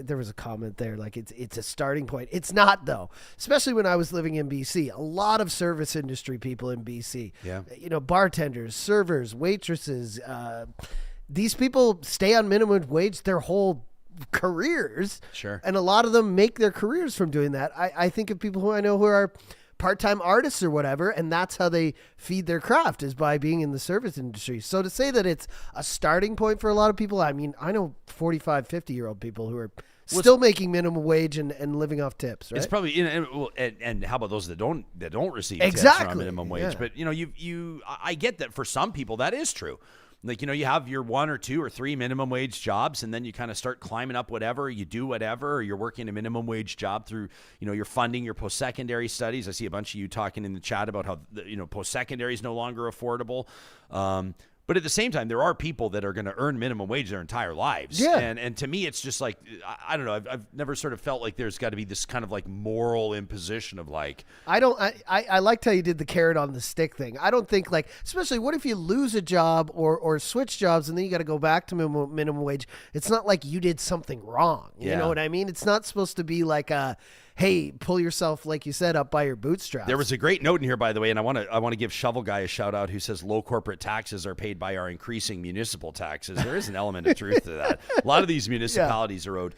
S5: there was a comment there, like it's a starting point. It's not, though, especially when I was living in BC. A lot of service industry people in BC, bartenders, servers, waitresses, these people stay on minimum wage their whole careers.
S3: Sure. And
S5: a lot of them make their careers from doing that. I think of people who I know who are part-time artists or whatever, and that's how they feed their craft, is by being in the service industry. So to say that it's a starting point for a lot of people, I mean, I know 45, 50-year-old people who are still making minimum wage and living off tips, right?
S3: It's probably, and how about those that don't receive tips on minimum wage?
S5: Yeah.
S3: But I get that for some people that is true. Like, you have your 1 or 2 or 3 minimum wage jobs, and then you kind of start climbing up whatever, you do whatever, or you're working a minimum wage job through, you're funding your post-secondary studies. I see a bunch of you talking in the chat about how, post-secondary is no longer affordable. But at the same time, there are people that are going to earn minimum wage their entire lives.
S5: Yeah.
S3: And to me, it's just like, I don't know. I've never sort of felt like there's got to be this kind of like moral imposition of like.
S5: I liked how you did the carrot on the stick thing. I don't think, like, especially what if you lose a job or switch jobs and then you got to go back to minimum wage. It's not like you did something wrong. You know what I mean? It's not supposed to be like hey, pull yourself, like you said, up by your bootstraps.
S3: There was a great note in here, by the way, and I want to give Shovel Guy a shout out, who says low corporate taxes are paid by our increasing municipal taxes. There is an element of truth to that. A lot of these municipalities are owed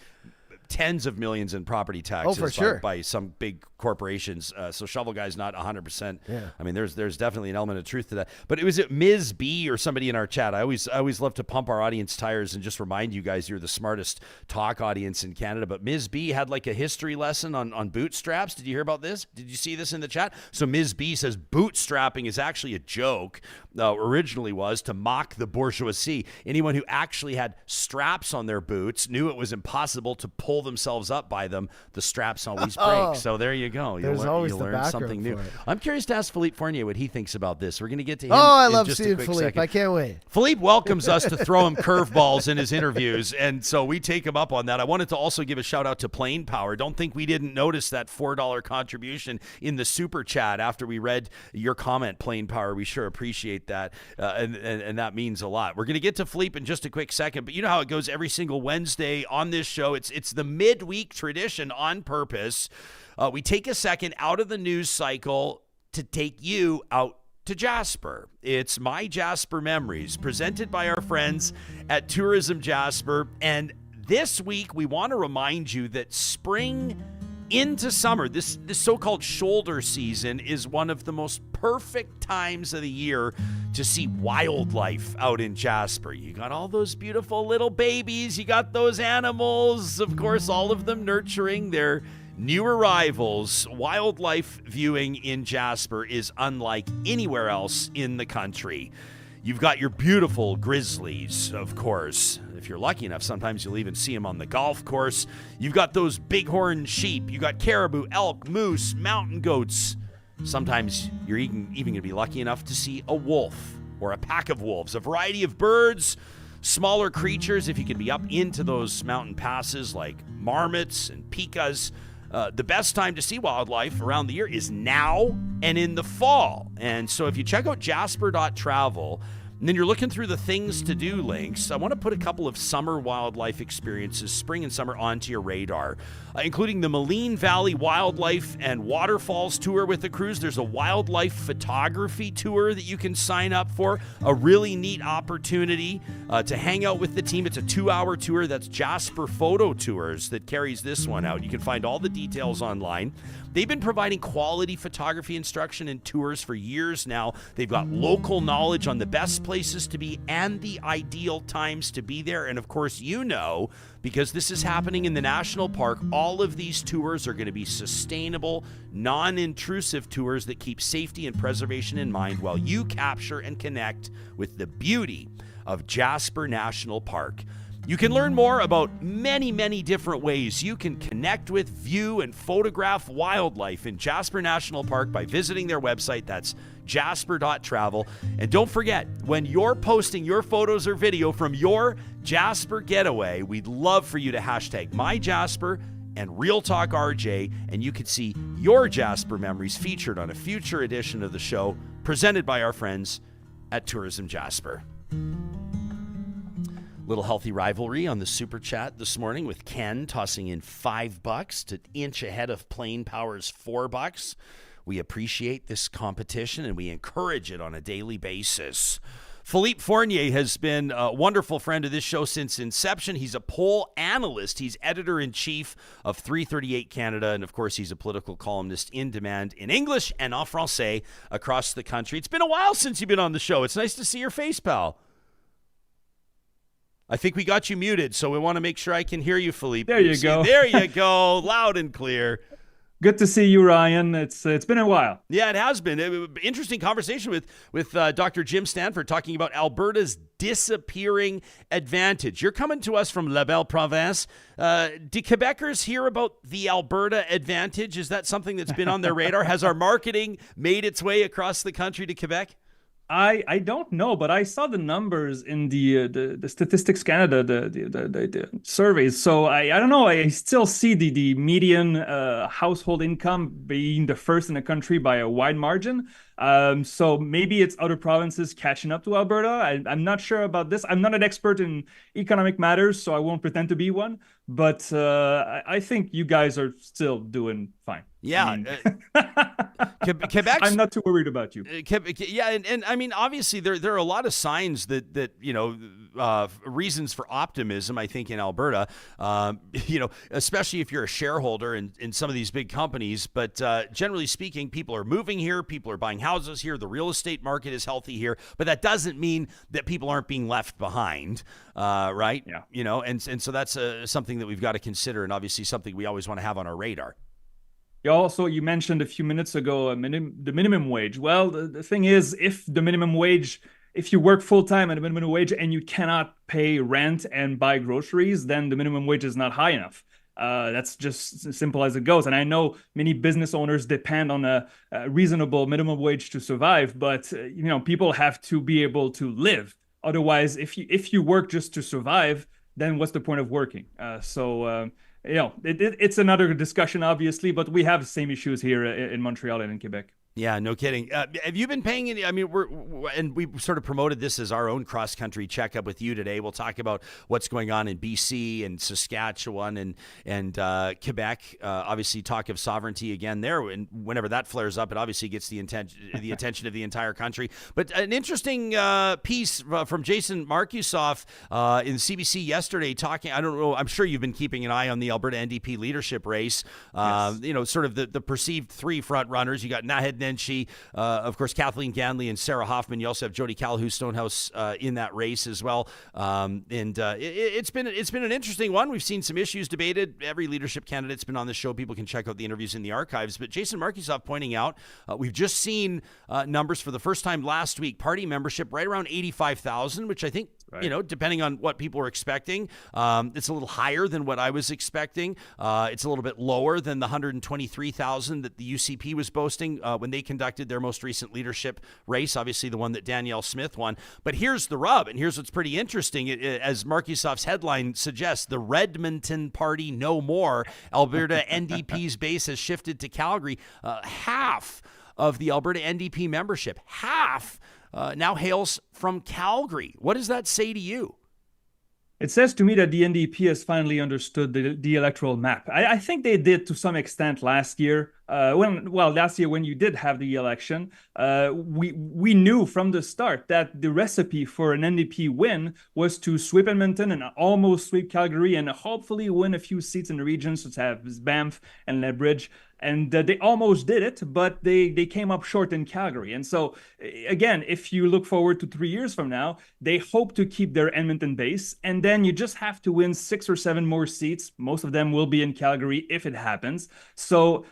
S3: tens of millions in property taxes by some big corporations. So Shovel Guy's not 100%.
S5: Yeah.
S3: I mean, there's definitely an element of truth to that. But it was Ms. B or somebody in our chat. I always love to pump our audience tires and just remind you guys you're the smartest talk audience in Canada. But Ms. B had like a history lesson on bootstraps. Did you hear about this? Did you see this in the chat? So Ms. B says bootstrapping is actually a joke. Originally was to mock the bourgeoisie. Anyone who actually had straps on their boots knew it was impossible to pull themselves up by them. The straps always break. So there you go.
S5: There's always the
S3: learn something new. I'm curious to ask Philippe Fournier what he thinks about this. We're going to get to him.
S5: I love
S3: just
S5: seeing Philippe.
S3: Second.
S5: I can't wait.
S3: Philippe welcomes us to throw him curveballs in his interviews, and so we take him up on that. I wanted to also give a shout out to Plain Power. Don't think we didn't notice that $4 contribution in the super chat after we read your comment, Plain Power. We sure appreciate that, and that means a lot. We're going to get to Philippe in just a quick second, but you know how it goes every single Wednesday on this show. It's the midweek tradition on purpose. We take a second out of the news cycle to take you out to Jasper. It's MyJasper Memories, presented by our friends at Tourism Jasper. And this week, we want to remind you that spring into summer, this so-called shoulder season, is one of the most perfect times of the year to see wildlife out in Jasper. You got all those beautiful little babies. You got those animals, of course, all of them nurturing their new arrivals. Wildlife viewing in Jasper is unlike anywhere else in the country. You've got your beautiful grizzlies, of course. If you're lucky enough, sometimes you'll even see them on the golf course. You've got those bighorn sheep. You got caribou, elk, moose, mountain goats. Sometimes you're even going to be lucky enough to see a wolf or a pack of wolves, a variety of birds, smaller creatures, if you can be up into those mountain passes like marmots and pikas. The best time to see wildlife around the year is now and in the fall. And so if you check out jasper.travel, and then you're looking through the things to do links, I want to put a couple of summer wildlife experiences, spring and summer, onto your radar, including the Moline Valley Wildlife and Waterfalls Tour with the cruise. There's a wildlife photography tour that you can sign up for, a really neat opportunity to hang out with the team. It's a 2-hour tour. That's Jasper Photo Tours that carries this one out. You can find all the details online. They've been providing quality photography instruction and tours for years now. They've got local knowledge on the best places places to be and the ideal times to be there. And of course, because this is happening in the national park, all of these tours are going to be sustainable, non-intrusive tours that keep safety and preservation in mind while you capture and connect with the beauty of Jasper National Park. You can learn more about many, many different ways you can connect with, view, and photograph wildlife in Jasper National Park by visiting their website. That's jasper.travel. And don't forget, when you're posting your photos or video from your Jasper getaway, we'd love for you to hashtag MyJasper and RealTalkRJ, and you can see your Jasper memories featured on a future edition of the show presented by our friends at Tourism Jasper. Little healthy rivalry on the Super Chat this morning with Ken tossing in $5 to inch ahead of Plain Power's $4. We appreciate this competition and we encourage it on a daily basis. Philippe Fournier has been a wonderful friend of this show since inception. He's a poll analyst. He's editor-in-chief of 338 Canada, and of course, he's a political columnist in demand in English and en français across the country. It's been a while since you've been on the show. It's nice to see your face, pal. I think we got you muted, so we want to make sure I can hear you, Philippe.
S6: There you go.
S3: There you go, loud and clear.
S6: Good to see you, Ryan. It's been a while.
S3: Yeah, it has been. Interesting conversation with Dr. Jim Stanford talking about Alberta's disappearing advantage. You're coming to us from La Belle Province. Do Quebecers hear about the Alberta Advantage? Is that something that's been on their radar? Has our marketing made its way across the country to Quebec?
S6: I don't know, but I saw the numbers in the Statistics Canada, the surveys. So I don't know. I still see the median household income being the first in the country by a wide margin. So maybe it's other provinces catching up to Alberta. I'm not sure about this. I'm not an expert in economic matters, so I won't pretend to be one. But I think you guys are still doing fine.
S3: Yeah. Quebec.
S6: I'm not too worried about you.
S3: Yeah, and I mean, obviously, there are a lot of signs that reasons for optimism, I think, in Alberta, especially if you're a shareholder in some of these big companies. But generally speaking, people are moving here. People are buying houses here. The real estate market is healthy here. But that doesn't mean that people aren't being left behind, right?
S6: Yeah.
S3: And so that's something that we've got to consider, and obviously something we always want to have on our radar.
S6: You mentioned a few minutes ago the minimum wage. Well, the thing is, if you work full-time at a minimum wage and you cannot pay rent and buy groceries, then the minimum wage is not high enough. That's just as simple as it goes. And I know many business owners depend on a reasonable minimum wage to survive, but people have to be able to live. Otherwise, if you work just to survive, then what's the point of working? It's another discussion, obviously, but we have the same issues here in Montreal and in Quebec.
S3: Yeah, no kidding. Have you been paying any? I mean, we sort of promoted this as our own cross-country checkup with you today. We'll talk about what's going on in BC and Saskatchewan and Quebec. Obviously, talk of sovereignty again there. And whenever that flares up, it obviously gets the attention of the entire country. But an interesting piece from Jason Markusoff in CBC yesterday talking. I don't know. I'm sure you've been keeping an eye on the Alberta NDP leadership race. Yes. Sort of the perceived three front runners. You got Naheed Nenshi, of course, Kathleen Ganley and Sarah Hoffman. You also have Jody Calhoun Stonehouse in that race as well. It's been an interesting one. We've seen some issues debated. Every leadership candidate's been on the show. People can check out the interviews in the archives. But Jason Markusoff pointing out, we've just seen numbers for the first time last week. Party membership right around 85,000, which I think, right, depending on what people are expecting, it's a little higher than what I was expecting. It's a little bit lower than the 123,000 that the UCP was boasting when they conducted their most recent leadership race, obviously the one that Danielle Smith won. But here's the rub, and here's what's pretty interesting. As Markusoff's headline suggests, the Redmonton Party no more. Alberta NDP's base has shifted to Calgary. Half of the Alberta NDP membership, now hails from Calgary. What does that say to you?
S6: It says to me that the NDP has finally understood the electoral map. I think they did to some extent last year. Last year when you did have the election, we knew from the start that the recipe for an NDP win was to sweep Edmonton and almost sweep Calgary and hopefully win a few seats in the region, such as Banff and Lethbridge. And they almost did it, but they came up short in Calgary. And so, again, if you look forward to 3 years from now, they hope to keep their Edmonton base. And then you just have to win 6 or 7 more seats. Most of them will be in Calgary if it happens. So,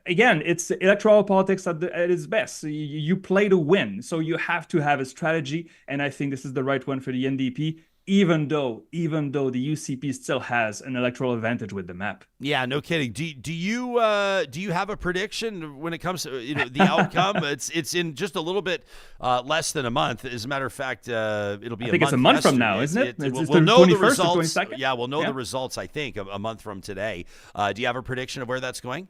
S6: again, it's electoral politics at its best. You play to win. So you have to have a strategy. And I think this is the right one for the NDP. Even though the UCP still has an electoral advantage with the map.
S3: Yeah, no kidding. Do you have a prediction when it comes to the outcome? It's in just a little bit less than a month. As a matter of fact, it'll be. I
S6: think it's a month from now, isn't it?
S3: We'll know the results.
S6: 22nd?
S3: Yeah, we'll know the results. I think a month from today. Do you have a prediction of where that's going?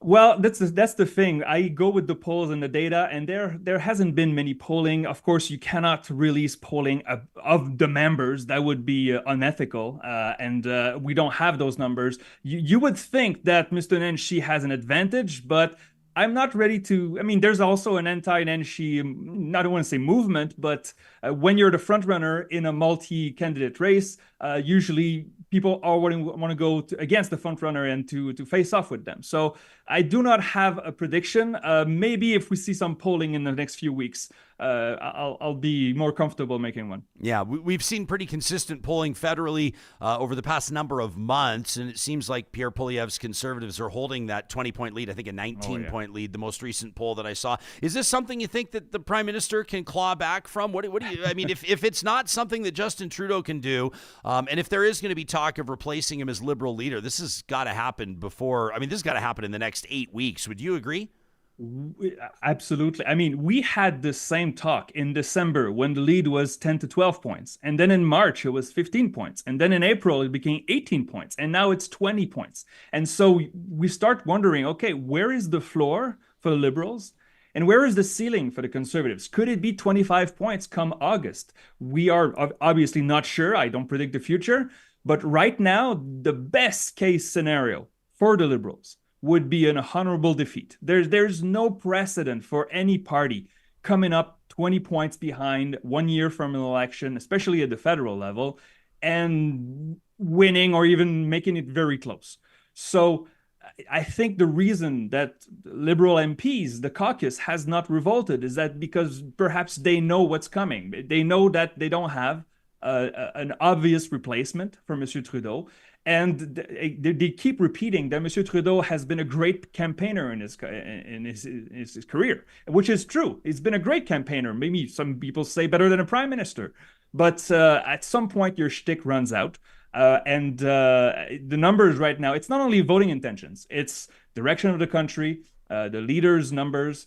S6: Well, that's the thing. I go with the polls and the data, and there hasn't been many polling. Of course, you cannot release polling of the members. That would be unethical, and we don't have those numbers. You would think that Mr. Nenshi has an advantage, but I'm not ready to. I mean, there's also an anti-Nenshi, I don't want to say movement, but when you're the front runner in a multi-candidate race, usually people are want to go against the front runner and to face off with them. So I do not have a prediction. Maybe if we see some polling in the next few weeks, I'll be more comfortable making one.
S3: Yeah, we've seen pretty consistent polling federally over the past number of months, and it seems like Pierre Poilievre's Conservatives are holding that 20-point lead. I think a 19-point lead, the most recent poll that I saw. Is this something you think that the Prime Minister can claw back from? What do you? I mean, if it's not something that Justin Trudeau can do, and if there is going to be talk of replacing him as Liberal leader, this has got to happen before. I mean, this has got to happen in the next 8 weeks. Would you agree?
S6: Absolutely. I mean, we had the same talk in December when the lead was 10 to 12 points. And then in March, it was 15 points. And then in April, it became 18 points. And now it's 20 points. And so we start wondering, okay, where is the floor for the Liberals? And where is the ceiling for the Conservatives? Could it be 25 points come August? We are obviously not sure. I don't predict the future. But right now, the best case scenario for the Liberals would be an honorable defeat. There's no precedent for any party coming up 20 points behind 1 year from an election, especially at the federal level, and winning or even making it very close. So I think the reason that Liberal MPs, the caucus, has not revolted is that because perhaps they know what's coming. They know that they don't have an obvious replacement for Monsieur Trudeau. And they keep repeating that Monsieur Trudeau has been a great campaigner in his career, which is true. He's been a great campaigner. Maybe some people say better than a prime minister. But at some point, your shtick runs out. And the numbers right now, it's not only voting intentions. It's direction of the country, the leaders' numbers.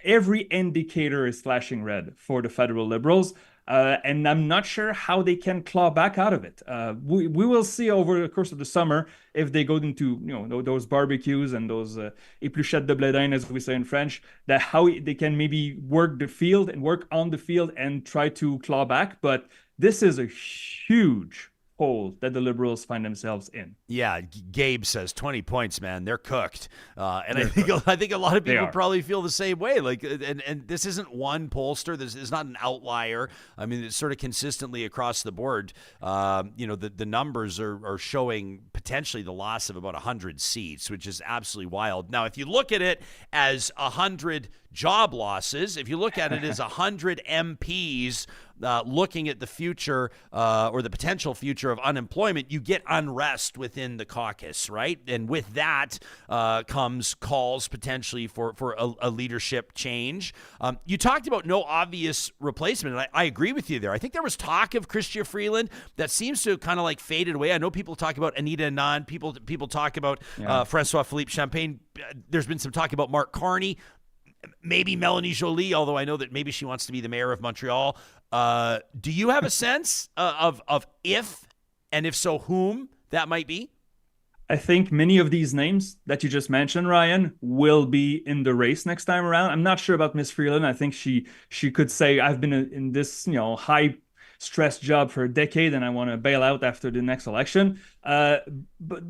S6: Every indicator is flashing red for the federal Liberals. And I'm not sure how they can claw back out of it. We will see over the course of the summer if they go into those barbecues and those épluchettes de blé d'Inde, as we say in French, that how they can maybe work on the field and try to claw back. But this is a huge hole that the Liberals find themselves in.
S3: Yeah, Gabe says 20 points, man. They're cooked, and I think a lot of people probably feel the same way. Like, and this isn't one pollster. This is not an outlier. I mean, it's sort of consistently across the board. The numbers are showing potentially the loss of about 100 seats, which is absolutely wild. Now, if you look at it as 100 job losses, if you look at it as 100 MPs looking at the future or the potential future of unemployment, you get unrest within the caucus, right? And with that comes calls potentially for a leadership change. You talked about no obvious replacement, and I agree with you there. I think there was talk of Chrystia Freeland that seems to have kind of like faded away. I know people talk about Anita Anand. People talk about Francois Philippe Champagne. There's been some talk about Mark Carney. Maybe Melanie Joly, although I know that maybe she wants to be the mayor of Montreal. Do you have a sense of if, and if so, whom that might be?
S6: I think many of these names that you just mentioned, Ryan, will be in the race next time around. I'm not sure about Miss Freeland. I think she could say, I've been in this high stress job for a decade and I want to bail out after the next election. But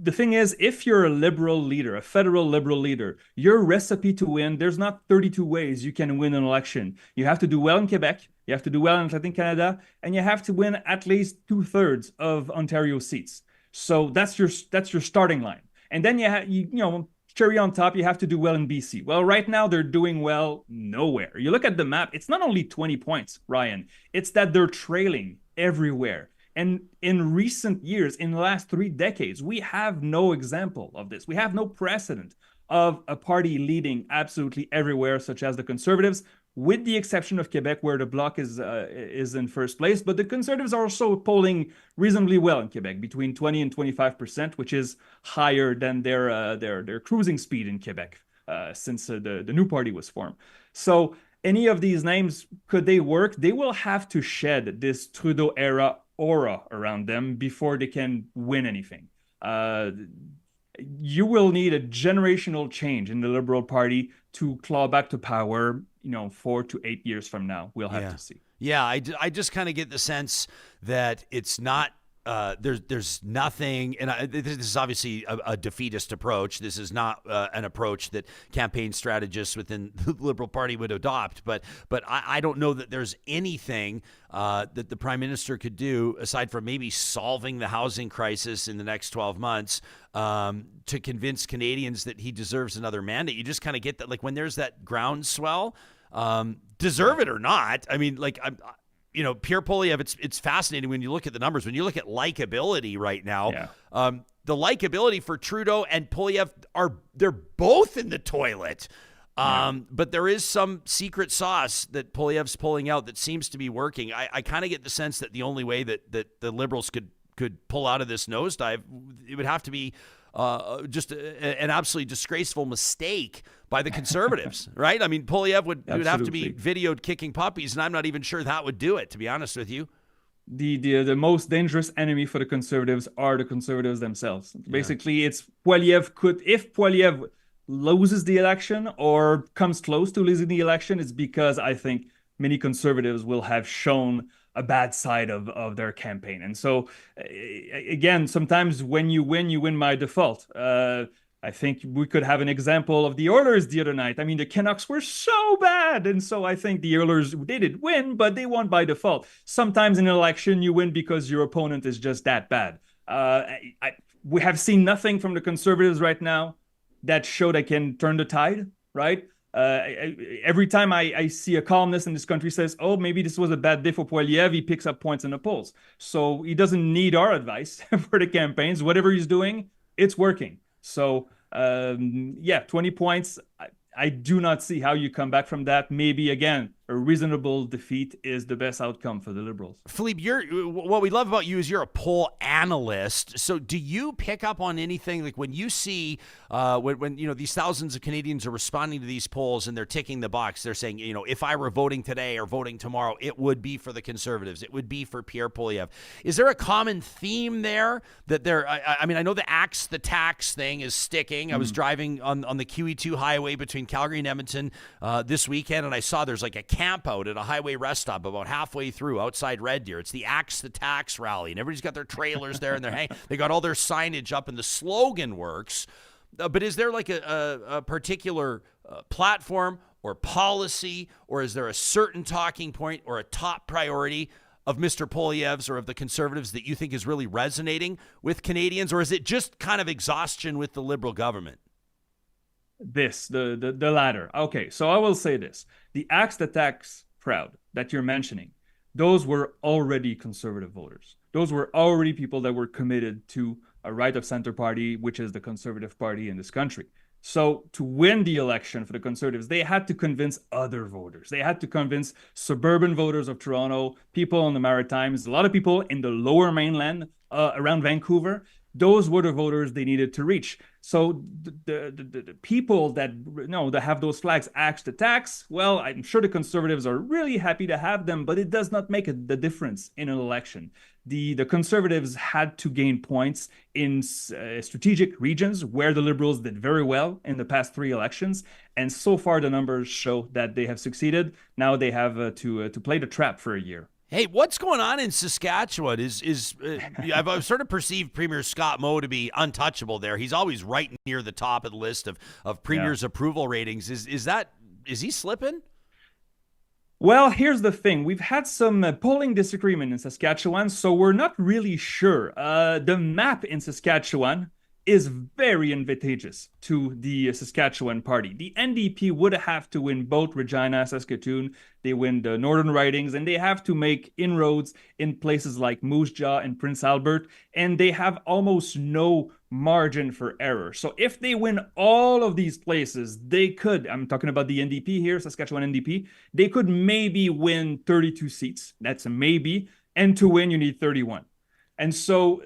S6: the thing is, if you're a Liberal leader, a federal Liberal leader, your recipe to win, there's not 32 ways you can win an election. You have to do well in Quebec, you have to do well in Atlantic Canada, and you have to win at least 2/3 of Ontario seats. So that's your starting line. And then you cherry on top, you have to do well in BC. Well, right now they're doing well nowhere. You look at the map, it's not only 20 points, Ryan, it's that they're trailing everywhere. And in recent years, in the last 3 decades, we have no example of this. We have no precedent of a party leading absolutely everywhere, such as the Conservatives, with the exception of Quebec, where the Bloc is in first place. But the Conservatives are also polling reasonably well in Quebec, between 20 and 25%, which is higher than their cruising speed in Quebec since the new party was formed. So any of these names, could they work? They will have to shed this Trudeau era aura around them before they can win anything. You will need a generational change in the Liberal Party to claw back to power, 4 to 8 years from now. We'll have to see.
S3: Yeah, I just kind of get the sense that it's not there's nothing, and this is obviously a defeatist approach. This is not an approach that campaign strategists within the Liberal Party would adopt. But I don't know that there's anything that the Prime Minister could do aside from maybe solving the housing crisis in the next 12 months to convince Canadians that he deserves another mandate. You just kind of get that, like when there's that groundswell, deserve it or not. I mean, like Pierre Poilievre, it's fascinating when you look at the numbers. When you look at likability right now, the likability for Trudeau and Poilievre they're both in the toilet. But there is some secret sauce that Poilievre's pulling out that seems to be working. I kind of get the sense that the only way that the Liberals could pull out of this nosedive, it would have to be just an absolutely disgraceful mistake by the Conservatives, right? I mean, Poilievre would have to be videoed kicking puppies, and I'm not even sure that would do it, to be honest with you.
S6: The most dangerous enemy for the Conservatives are the Conservatives themselves. Basically, it's Poilievre if Poilievre loses the election or comes close to losing the election, it's because I think many Conservatives will have shown a bad side of their campaign. And so, again, sometimes when you win by default. I think we could have an example of the Oilers the other night. I mean, the Canucks were so bad. And so I think the Oilers, they did win, but they won by default. Sometimes in an election, you win because your opponent is just that bad. We have seen nothing from the Conservatives right now that show they can turn the tide, right? Every time I see a columnist in this country says, oh, maybe this was a bad day for Poilievre, he picks up points in the polls. So he doesn't need our advice for the campaigns. Whatever he's doing, it's working. So, 20 points. I do not see how you come back from that. Maybe, again, a reasonable defeat is the best outcome for the Liberals.
S3: Philippe, what we love about you is you're a poll analyst. So do you pick up on anything, like when you see when these thousands of Canadians are responding to these polls and they're ticking the box, they're saying, if I were voting today or voting tomorrow, it would be for the Conservatives. It would be for Pierre Poilievre. Is there a common theme there that I mean, I know the axe, the tax thing is sticking. I was driving on the QE2 highway between Calgary and Edmonton this weekend, and I saw there's like a camp out at a highway rest stop about halfway through outside Red Deer. It's the Axe the Tax rally, and everybody's got their trailers there, and they got all their signage up, and the slogan works. But is there like a particular platform or policy, or is there a certain talking point or a top priority of Mr. Poilievre's or of the Conservatives that you think is really resonating with Canadians, or is it just kind of exhaustion with the Liberal government?
S6: The latter. Okay, so I will say this. The Axe the Tax crowd that you're mentioning, those were already Conservative voters. Those were already people that were committed to a right-of-center party, which is the Conservative Party in this country. So to win the election for the Conservatives, they had to convince other voters. They had to convince suburban voters of Toronto, people in the Maritimes, a lot of people in the lower mainland around Vancouver. Those were the voters they needed to reach. So the people that have those flags, Axe the Tax, well, I'm sure the Conservatives are really happy to have them, but it does not make the difference in an election. The Conservatives had to gain points in strategic regions where the Liberals did very well in the past 3 elections. And so far, the numbers show that they have succeeded. Now they have to play the trap for a year.
S3: Hey, what's going on in Saskatchewan? I've sort of perceived Premier Scott Moe to be untouchable there. He's always right near the top of the list of Premier's approval ratings. Is he slipping?
S6: Well, here's the thing. We've had some polling disagreement in Saskatchewan, so we're not really sure. The map in Saskatchewan is very advantageous to the Saskatchewan party. The NDP would have to win both Regina, Saskatoon. They win the northern ridings, and they have to make inroads in places like Moose Jaw and Prince Albert, and they have almost no margin for error. So if they win all of these places, they could, I'm talking about the NDP here, Saskatchewan NDP, they could maybe win 32 seats. That's a maybe. And to win, you need 31. And so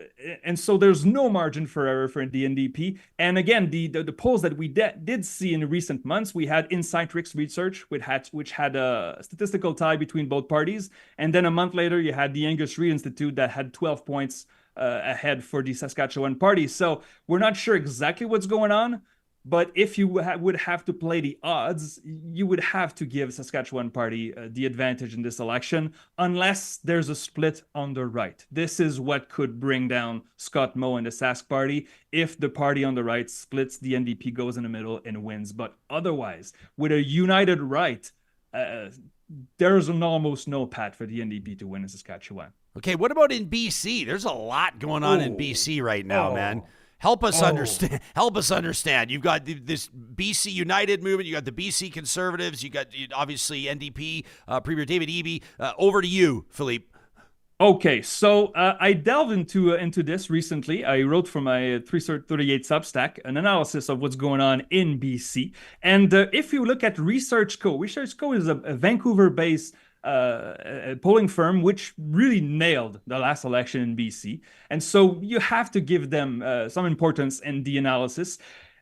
S6: there's no margin for error for the NDP. And again, the polls that we did see in recent months, we had Insightrix Research, which had a statistical tie between both parties. And then a month later, you had the Angus Reid Institute that had 12 points ahead for the Saskatchewan party. So we're not sure exactly what's going on. But if you would have to play the odds, you would have to give Saskatchewan party the advantage in this election, unless there's a split on the right. This is what could bring down Scott Moe and the Sask party. If the party on the right splits, the NDP goes in the middle and wins. But otherwise, with a united right, there's almost no path for the NDP to win in Saskatchewan.
S3: Okay, what about in BC? There's a lot going on in BC right now, man. Help us understand. Help us understand. You've got this BC United movement. You got the BC Conservatives. You got obviously NDP Premier David Eby. Over to you, Philippe.
S6: Okay, so I delved into this recently. I wrote for my 338 Substack an analysis of what's going on in BC. And if you look at ResearchCo is a Vancouver-based a polling firm which really nailed the last election in BC. And so you have to give them some importance in the analysis.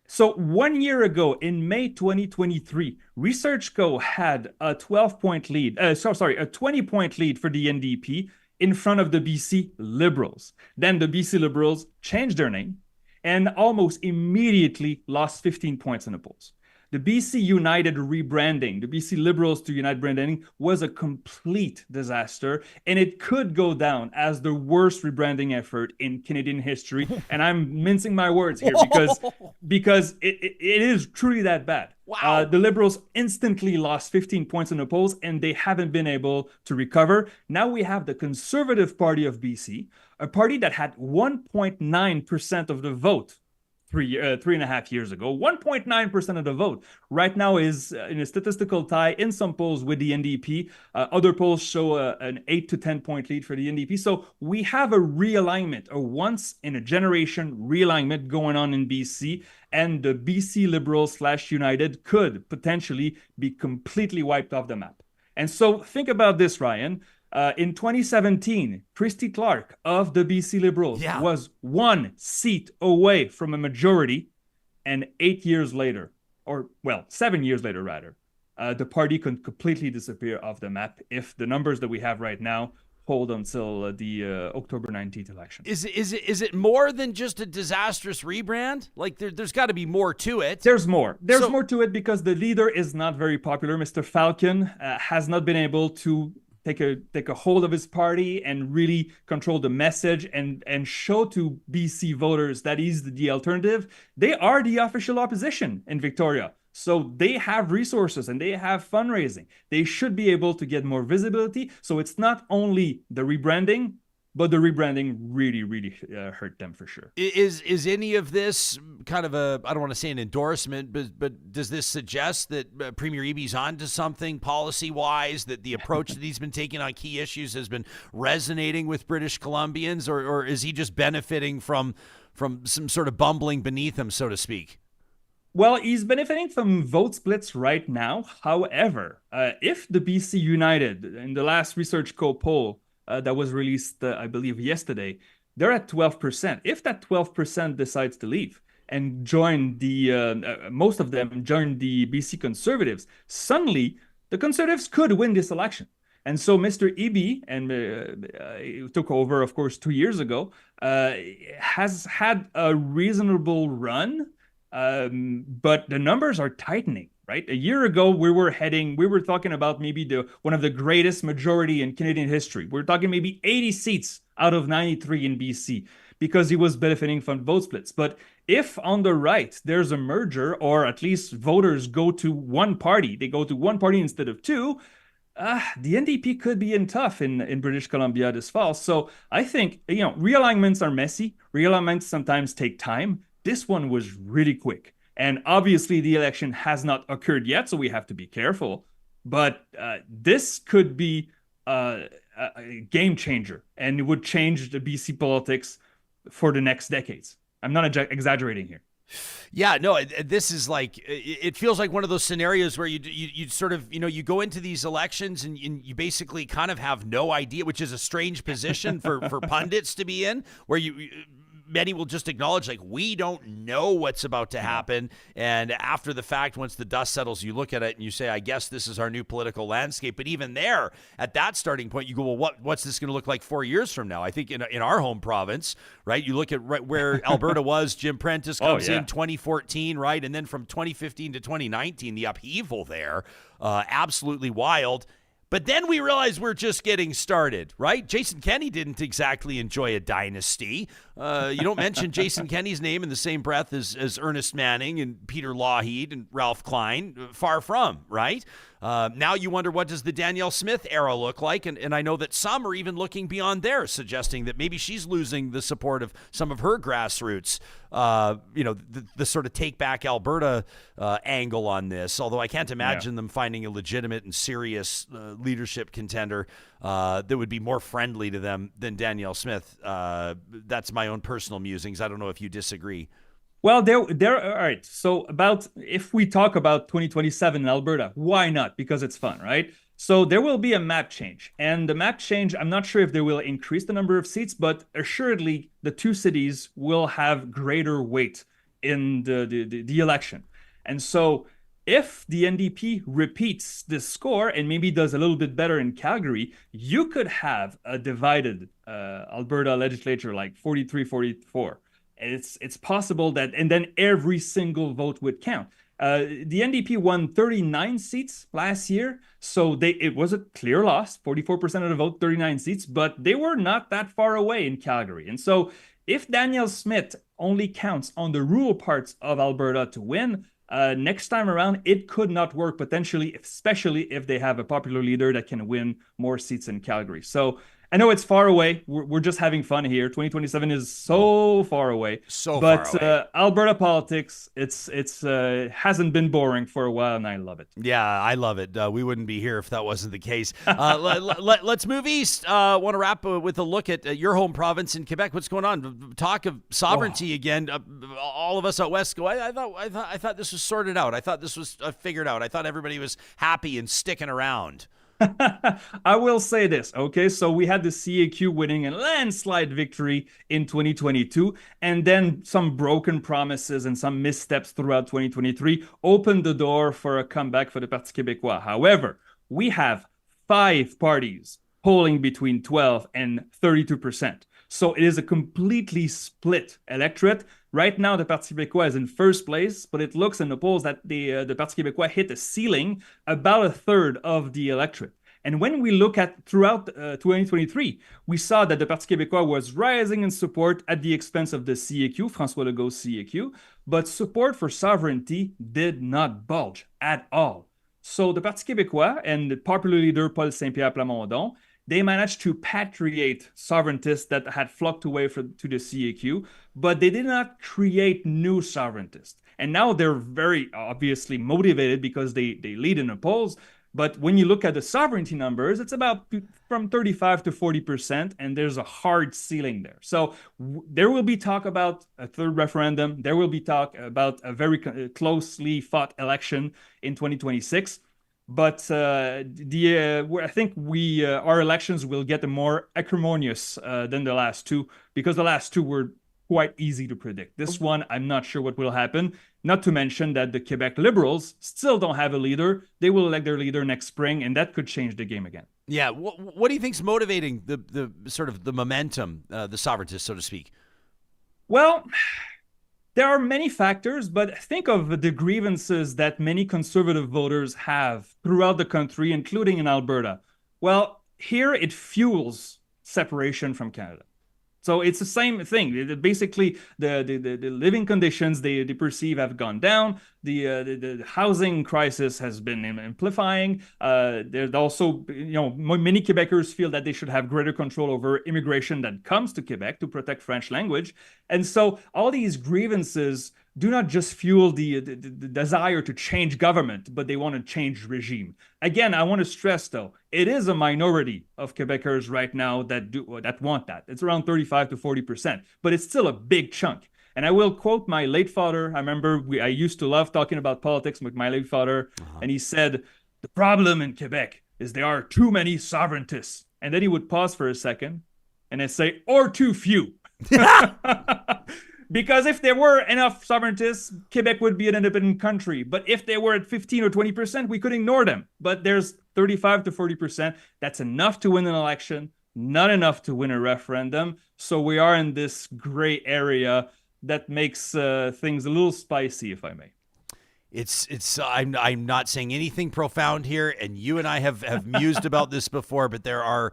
S6: So 1 year ago, in May 2023, ResearchCo had a 12-point lead, a 20-point lead for the NDP in front of the BC Liberals. Then the BC Liberals changed their name and almost immediately lost 15 points in the polls. The BC United rebranding, the BC Liberals to United branding, was a complete disaster, and it could go down as the worst rebranding effort in Canadian history. And I'm mincing my words here because it is truly that bad. Wow. The Liberals instantly lost 15 points in the polls, and they haven't been able to recover. Now we have the Conservative Party of BC, a party that had 1.9% of the vote 3.5 years ago. 1.9% of the vote right now is in a statistical tie in some polls with the NDP. Other polls show an 8 to 10 point lead for the NDP. So we have a realignment, a once in a generation realignment going on in BC, and the BC Liberals / United could potentially be completely wiped off the map. And so think about this, Ryan. In 2017, Christy Clark of the BC Liberals was 1 seat away from a majority, and 8 years later, 7 years later rather, the party could completely disappear off the map if the numbers that we have right now hold until the October 19th election.
S3: Is it more than just a disastrous rebrand? Like there's got to be more to it.
S6: There's more. There's more to it because the leader is not very popular. Mr. Falcon has not been able to take a hold of his party and really control the message and show to BC voters that he's the alternative. They are the official opposition in Victoria. So they have resources and they have fundraising. They should be able to get more visibility. So it's not only the rebranding, but the rebranding really, really hurt them for sure.
S3: Is any of this kind of I don't want to say an endorsement, but does this suggest that Premier Eby's onto something policy-wise, that the approach that he's been taking on key issues has been resonating with British Columbians, or is he just benefiting from some sort of bumbling beneath him, so to speak?
S6: Well, he's benefiting from vote splits right now. However, if the BC United, in the last ResearchCo poll, that was released, I believe, yesterday, they're at 12%. If that 12% decides to leave and join most of them join the BC Conservatives, suddenly the Conservatives could win this election. And so Mr. Eby, who took over, of course, 2 years ago, has had a reasonable run, but the numbers are tightening. Right? A year ago, we were talking about maybe one of the greatest majority in Canadian history. We're talking maybe 80 seats out of 93 in BC because he was benefiting from vote splits. But if on the right, there's a merger, or at least voters go to one party, they go to one party instead of two, the NDP could be in tough in British Columbia this fall. So I think, realignments are messy. Realignments sometimes take time. This one was really quick. And obviously, the election has not occurred yet, so we have to be careful. But this could be a game changer, and it would change the BC politics for the next decades. I'm not exaggerating here.
S3: Yeah, no, this is like, it feels like one of those scenarios where you sort of, you go into these elections and you basically kind of have no idea, which is a strange position for pundits to be in, where many will just acknowledge, like, we don't know what's about to happen. And after the fact, once the dust settles, you look at it and you say, I guess this is our new political landscape. But even there, at that starting point, you go, well, what's this going to look like 4 years from now? I think in our home province, right, you look at where Alberta was, Jim Prentice comes in 2014, right? And then from 2015 to 2019, the upheaval there, absolutely wild. But then we realize we're just getting started, right? Jason Kenney didn't exactly enjoy a dynasty. You don't mention Jason Kenney's name in the same breath as Ernest Manning and Peter Lougheed and Ralph Klein. Far from, right? Now you wonder, what does the Danielle Smith era look like? And I know that some are even looking beyond there, suggesting that maybe she's losing the support of some of her grassroots, the sort of take back Alberta angle on this. Although I can't imagine them finding a legitimate and serious leadership contender that would be more friendly to them than Danielle Smith. That's my own personal musings. I don't know if you disagree.
S6: Well, all right. So if we talk about 2027 in Alberta, why not? Because it's fun, right? So there will be a map change. And the map change, I'm not sure if they will increase the number of seats, but assuredly the two cities will have greater weight in the election. And so if the NDP repeats this score and maybe does a little bit better in Calgary, you could have a divided Alberta legislature, like 43-44. It's possible that, and then every single vote would count. The NDP won 39 seats last year, so it was a clear loss, 44% of the vote, 39 seats, but they were not that far away in Calgary. And so if Danielle Smith only counts on the rural parts of Alberta to win, next time around, it could not work potentially, especially if they have a popular leader that can win more seats in Calgary. So I know it's far away. We're just having fun here. 2027 is so far away. Alberta politics, it's hasn't been boring for a while, and I love it.
S3: Yeah, I love it. We wouldn't be here if that wasn't the case. Let's move east. Want to wrap with a look at your home province in Quebec. What's going on? Talk of sovereignty again. All of us out west go, I thought this was sorted out. I thought this was figured out. I thought everybody was happy and sticking around.
S6: I will say this, okay? So we had the CAQ winning a landslide victory in 2022, and then some broken promises and some missteps throughout 2023 opened the door for a comeback for the Parti Québécois. However, we have 5 parties polling between 12 and 32%. So it is a completely split electorate. Right now, the Parti Québécois is in first place, but it looks in the polls that the Parti Québécois hit a ceiling about a third of the electorate. And when we look at throughout 2023, we saw that the Parti Québécois was rising in support at the expense of the CAQ, François Legault's CAQ, but support for sovereignty did not budge at all. So the Parti Québécois and the popular leader Paul Saint-Pierre Plamondon, they managed to patriate sovereigntists that had flocked away to the CAQ, but they did not create new sovereigntists. And now they're very obviously motivated because they lead in the polls. But when you look at the sovereignty numbers, it's about from 35 to 40%, and there's a hard ceiling there. So there will be talk about a third referendum. There will be talk about a very closely fought election in 2026. But I think our elections will get more acrimonious than the last two, because the last two were quite easy to predict. This one, I'm not sure what will happen. Not to mention that the Quebec Liberals still don't have a leader. They will elect their leader next spring, and that could change the game again.
S3: Yeah. What do you think's motivating the sort of the momentum, the sovereigntists, so to speak?
S6: Well, there are many factors, but think of the grievances that many conservative voters have throughout the country, including in Alberta. Well, here it fuels separation from Canada. So it's the same thing. Basically, the living conditions they perceive have gone down. The housing crisis has been amplifying. There's also, many Quebecers feel that they should have greater control over immigration that comes to Quebec to protect French language. And so all these grievances do not just fuel the desire to change government, but they want to change regime. Again, I want to stress, though, it is a minority of Quebecers right now that want that. It's around 35 to 40%, but it's still a big chunk. And I will quote my late father. I remember I used to love talking about politics with my late father, and he said, the problem in Quebec is there are too many sovereigntists. And then he would pause for a second and then say, or too few. Because if there were enough sovereigntists, Quebec would be an independent country. But if they were at 15 or 20%, we could ignore them. But there's 35 to 40%. That's enough to win an election, not enough to win a referendum. So we are in this gray area that makes things a little spicy, if I may.
S3: I'm not saying anything profound here, and you and I have mused about this before, but there are,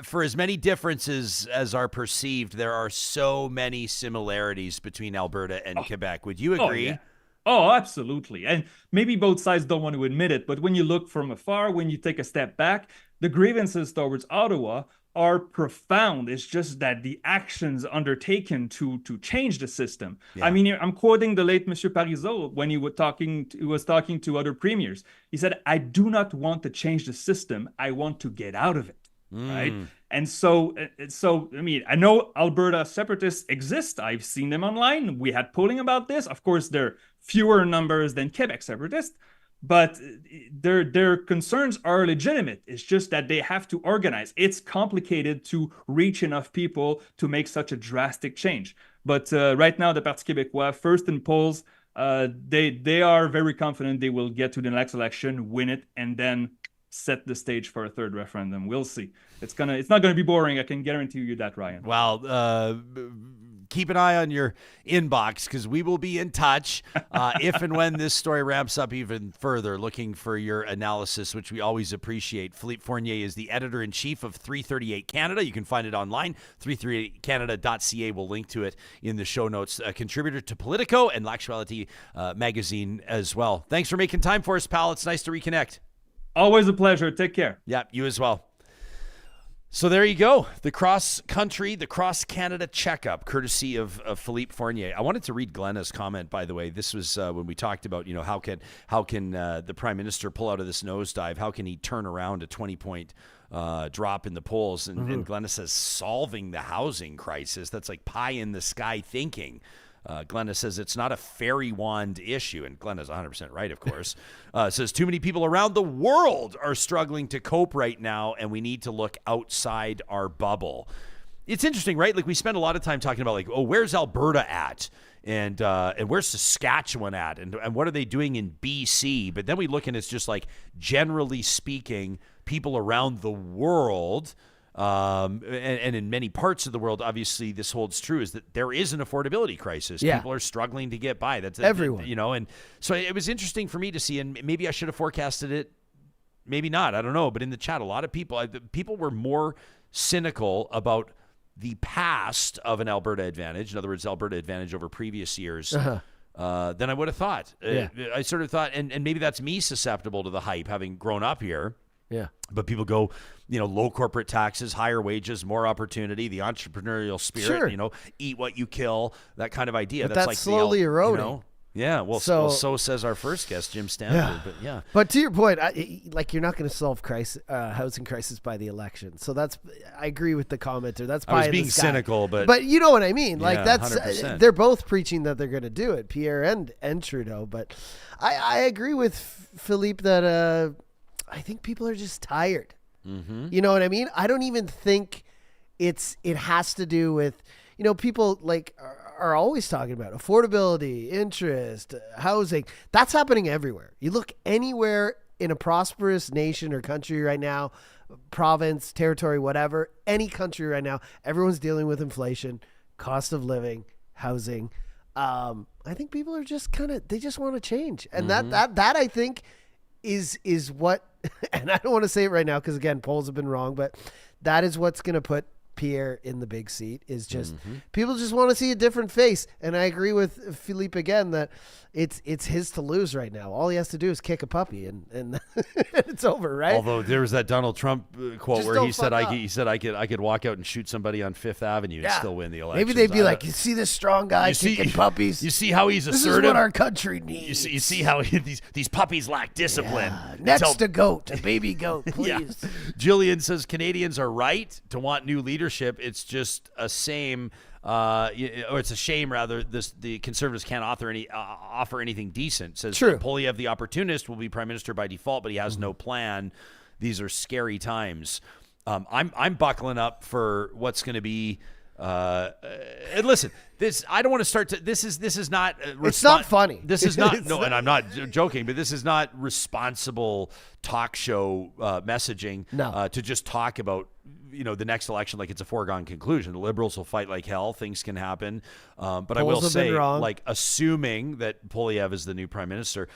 S3: for as many differences as are perceived, there are so many similarities between Alberta and Quebec. Would you agree?
S6: Oh, absolutely. And maybe both sides don't want to admit it, but when you look from afar, when you take a step back, the grievances towards Ottawa are profound. It's just that the actions undertaken to change the system. Yeah. I mean, I'm quoting the late Monsieur Parizeau when he was talking to other premiers. He said, I do not want to change the system. I want to get out of it. Right. And so, I mean, I know Alberta separatists exist. I've seen them online. We had polling about this. Of course, there are fewer numbers than Quebec separatists, but their concerns are legitimate. It's just that they have to organize. It's complicated to reach enough people to make such a drastic change. But right now, the Parti Québécois, first in polls, they are very confident they will get to the next election, win it, and then set the stage for a third referendum. We'll see. It's not gonna be boring. I can guarantee you that, Ryan.
S3: Well, keep an eye on your inbox because we will be in touch if and when this story ramps up even further, looking for your analysis, which we always appreciate. Philippe Fournier is the editor-in-chief of 338 Canada. You can find it online, 338canada.ca. We'll link to it in the show notes. A contributor to Politico and L'Actualité magazine as well. Thanks for making time for us, pal. It's nice to reconnect.
S6: Always a pleasure. Take care.
S3: Yeah, you as well. So there you go. The cross-country, the cross-Canada checkup, courtesy of Philippe Fournier. I wanted to read Glenna's comment, by the way. This was when we talked about, how can the Prime Minister pull out of this nosedive? How can he turn around a 20-point drop in the polls? And Glenna says, solving the housing crisis. That's like pie-in-the-sky thinking. Glenna says it's not a fairy wand issue, and Glenna's 100% right, of course. Says too many people around the world are struggling to cope right now, and we need to look outside our bubble. It's interesting, right? Like we spend a lot of time talking about where's Alberta at? And where's Saskatchewan at? And what are they doing in BC? But then we look and it's just like, generally speaking, people around the world, and in many parts of the world, obviously this holds true, is that there is an affordability crisis. Yeah. People are struggling to get by. That's everyone. And so it was interesting for me to see, and maybe I should have forecasted it, maybe not, I don't know. But in the chat, a lot of people were more cynical about the past of an Alberta Advantage, in other words, Alberta Advantage over previous years, than I would have thought. Yeah. I sort of thought, and maybe that's me susceptible to the hype, having grown up here. Yeah. But people go, low corporate taxes, higher wages, more opportunity, the entrepreneurial spirit, sure. Eat what you kill, that kind of idea.
S5: But that's like slowly eroding.
S3: Yeah, well, so says our first guest, Jim Stanford. But yeah.
S5: But to your point, you're not going to solve housing crisis by the election. So I agree with the commenter. That's
S3: I was being cynical, but
S5: you know what I mean. Like
S3: 100%.
S5: They're both preaching that they're going to do it, Pierre and Trudeau. But I agree with Philippe that I think people are just tired. Mm-hmm. You know what I mean? I don't even think it has to do with, people are always talking about affordability, interest, housing. That's happening everywhere. You look anywhere in a prosperous nation or country right now, province, territory, whatever, any country right now, everyone's dealing with inflation, cost of living, housing. I think people are just they just want to change. And that I think is what, and I don't want to say it right now because again, polls have been wrong, but that is what's going to put Pierre in the big seat is just people just want to see a different face. And I agree with Philippe again that it's his to lose right now. All he has to do is kick a puppy and it's over, right?
S3: Although there was that Donald Trump quote
S5: Just
S3: where
S5: don't
S3: he said,
S5: fuck up.
S3: I could walk out and shoot somebody on Fifth Avenue and still win the election.
S5: Maybe they'd be like, you see this strong guy kicking puppies?
S3: You see how he's
S5: This
S3: assertive?
S5: is what our country needs.
S3: You see how these puppies lack discipline.
S5: Next, a goat, a baby goat, please.
S3: Yeah. Jillian says Canadians are right to want new leadership. It's just a shame, or it's a shame rather. The Conservatives can't offer anything decent. Says
S5: True.
S3: Poilievre, the opportunist, will be prime minister by default, but he has no plan. These are scary times. I'm buckling up for what's going to be. And listen, I don't want to start to. This is not.
S5: It's not funny.
S3: This is not. No, and I'm not joking, but this is not responsible talk show messaging.
S5: No.
S3: To just talk about the next election like it's a foregone conclusion. The Liberals will fight like hell. Things can happen. But I will say, like, assuming that Poilievre is the new prime minister,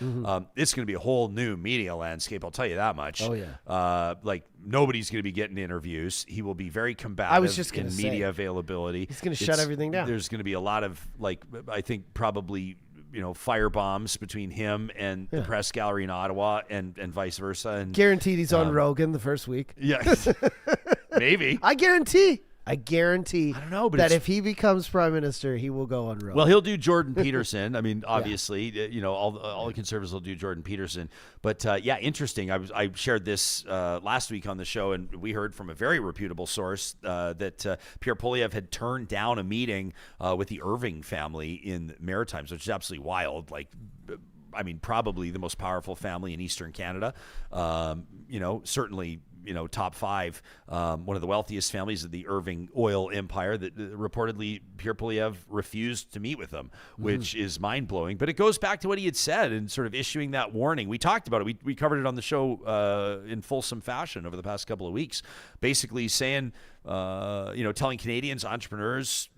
S3: it's going to be a whole new media landscape. I'll tell you that much.
S5: Oh yeah.
S3: Like nobody's going to be getting interviews. He will be very combative in media availability.
S5: He's going to shut everything down.
S3: There's going to be a lot of, like, I think probably fire bombs between him and the press gallery in Ottawa and vice versa. And
S5: guaranteed he's on Rogan the first week.
S3: Yeah. Maybe.
S5: I guarantee. I don't
S3: know, but
S5: that if he becomes prime minister, he will go on Rogan.
S3: Well, he'll do Jordan Peterson. I mean, obviously, all the Conservatives will do Jordan Peterson. But interesting. I shared this last week on the show, and we heard from a very reputable source that Pierre Poilievre had turned down a meeting with the Irving family in the Maritimes, which is absolutely wild. Like, I mean, probably the most powerful family in Eastern Canada. Certainly. Top 5, one of the wealthiest families of the Irving oil empire, that reportedly Pierre Poilievre refused to meet with them, which is mind-blowing. But it goes back to what he had said and sort of issuing that warning. We talked about it. We covered it on the show in fulsome fashion over the past couple of weeks, basically saying, telling Canadians, entrepreneurs,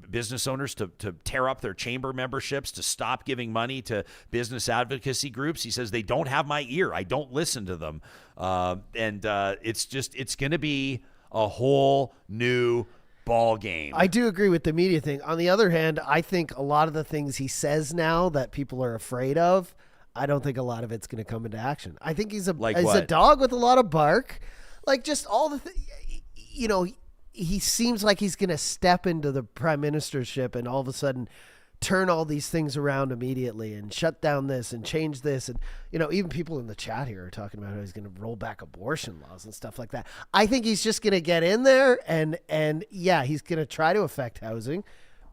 S3: business owners to tear up their chamber memberships, to stop giving money to business advocacy groups. He says, they don't have my ear. I don't listen to them. It's going to be a whole new ball game.
S5: I do agree with the media thing. On the other hand, I think a lot of the things he says now that people are afraid of, I don't think a lot of it's going to come into action. I think he's a dog with a lot of bark. Like, just all the he seems like he's going to step into the prime ministership and all of a sudden turn all these things around immediately and shut down this and change this. And, even people in the chat here are talking about how he's going to roll back abortion laws and stuff like that. I think he's just going to get in there and he's going to try to affect housing.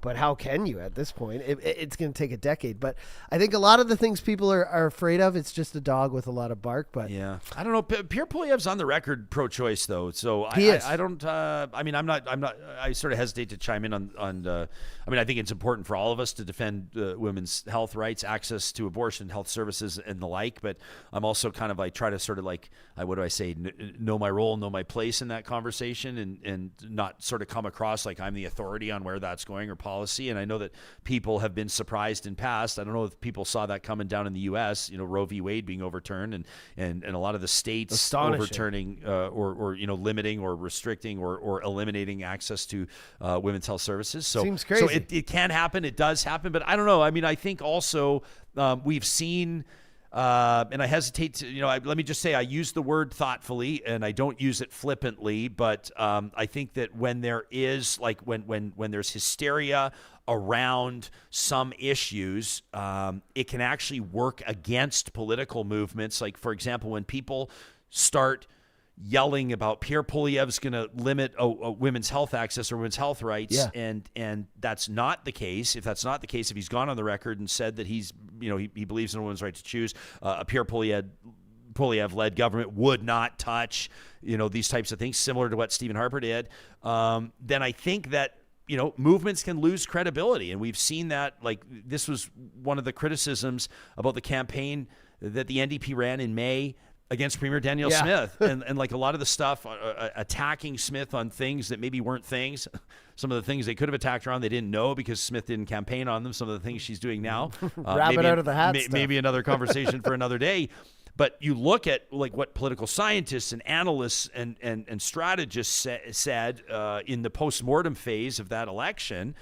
S5: But how can you at this point? It's going to take a decade. But I think a lot of the things people are afraid of, it's just a dog with a lot of bark. But
S3: yeah, I don't know. Pierre Poilievre's on the record pro-choice, though. So I don't. I'm not. I sort of hesitate to chime in on. I think it's important for all of us to defend women's health rights, access to abortion, health services, and the like. But I'm also kind of like try to sort of like, what do I say? Know my role, know my place in that conversation, and not sort of come across like I'm the authority on where that's going or policy. And I know that people have been surprised in past. I don't know if people saw that coming down in the U.S. Roe v. Wade being overturned and a lot of the states overturning or limiting or restricting or eliminating access to women's health services. So
S5: seems crazy.
S3: So it can happen. It does happen. But I don't know. I mean, I think also we've seen. And I hesitate to, let me just say I use the word thoughtfully and I don't use it flippantly, but I think that when there is when there's hysteria around some issues, it can actually work against political movements. Like, for example, when people start yelling about Pierre Poilievre's going to limit women's health access or women's health rights, and that's not the case. If that's not the case, if he's gone on the record and said that he's, he believes in a woman's right to choose, a Pierre Poilievre-led government would not touch, these types of things, similar to what Stephen Harper did, then I think that, movements can lose credibility. And we've seen that, like, this was one of the criticisms about the campaign that the NDP ran in May against Premier Danielle Smith, and like a lot of the stuff attacking Smith on things that maybe weren't things. Some of the things they could have attacked her on, they didn't know because Smith didn't campaign on them. Some of the things she's doing now,
S5: rabbit out of the hat.
S3: Maybe another conversation for another day. But you look at like what political scientists and analysts and strategists said in the post-mortem phase of that election,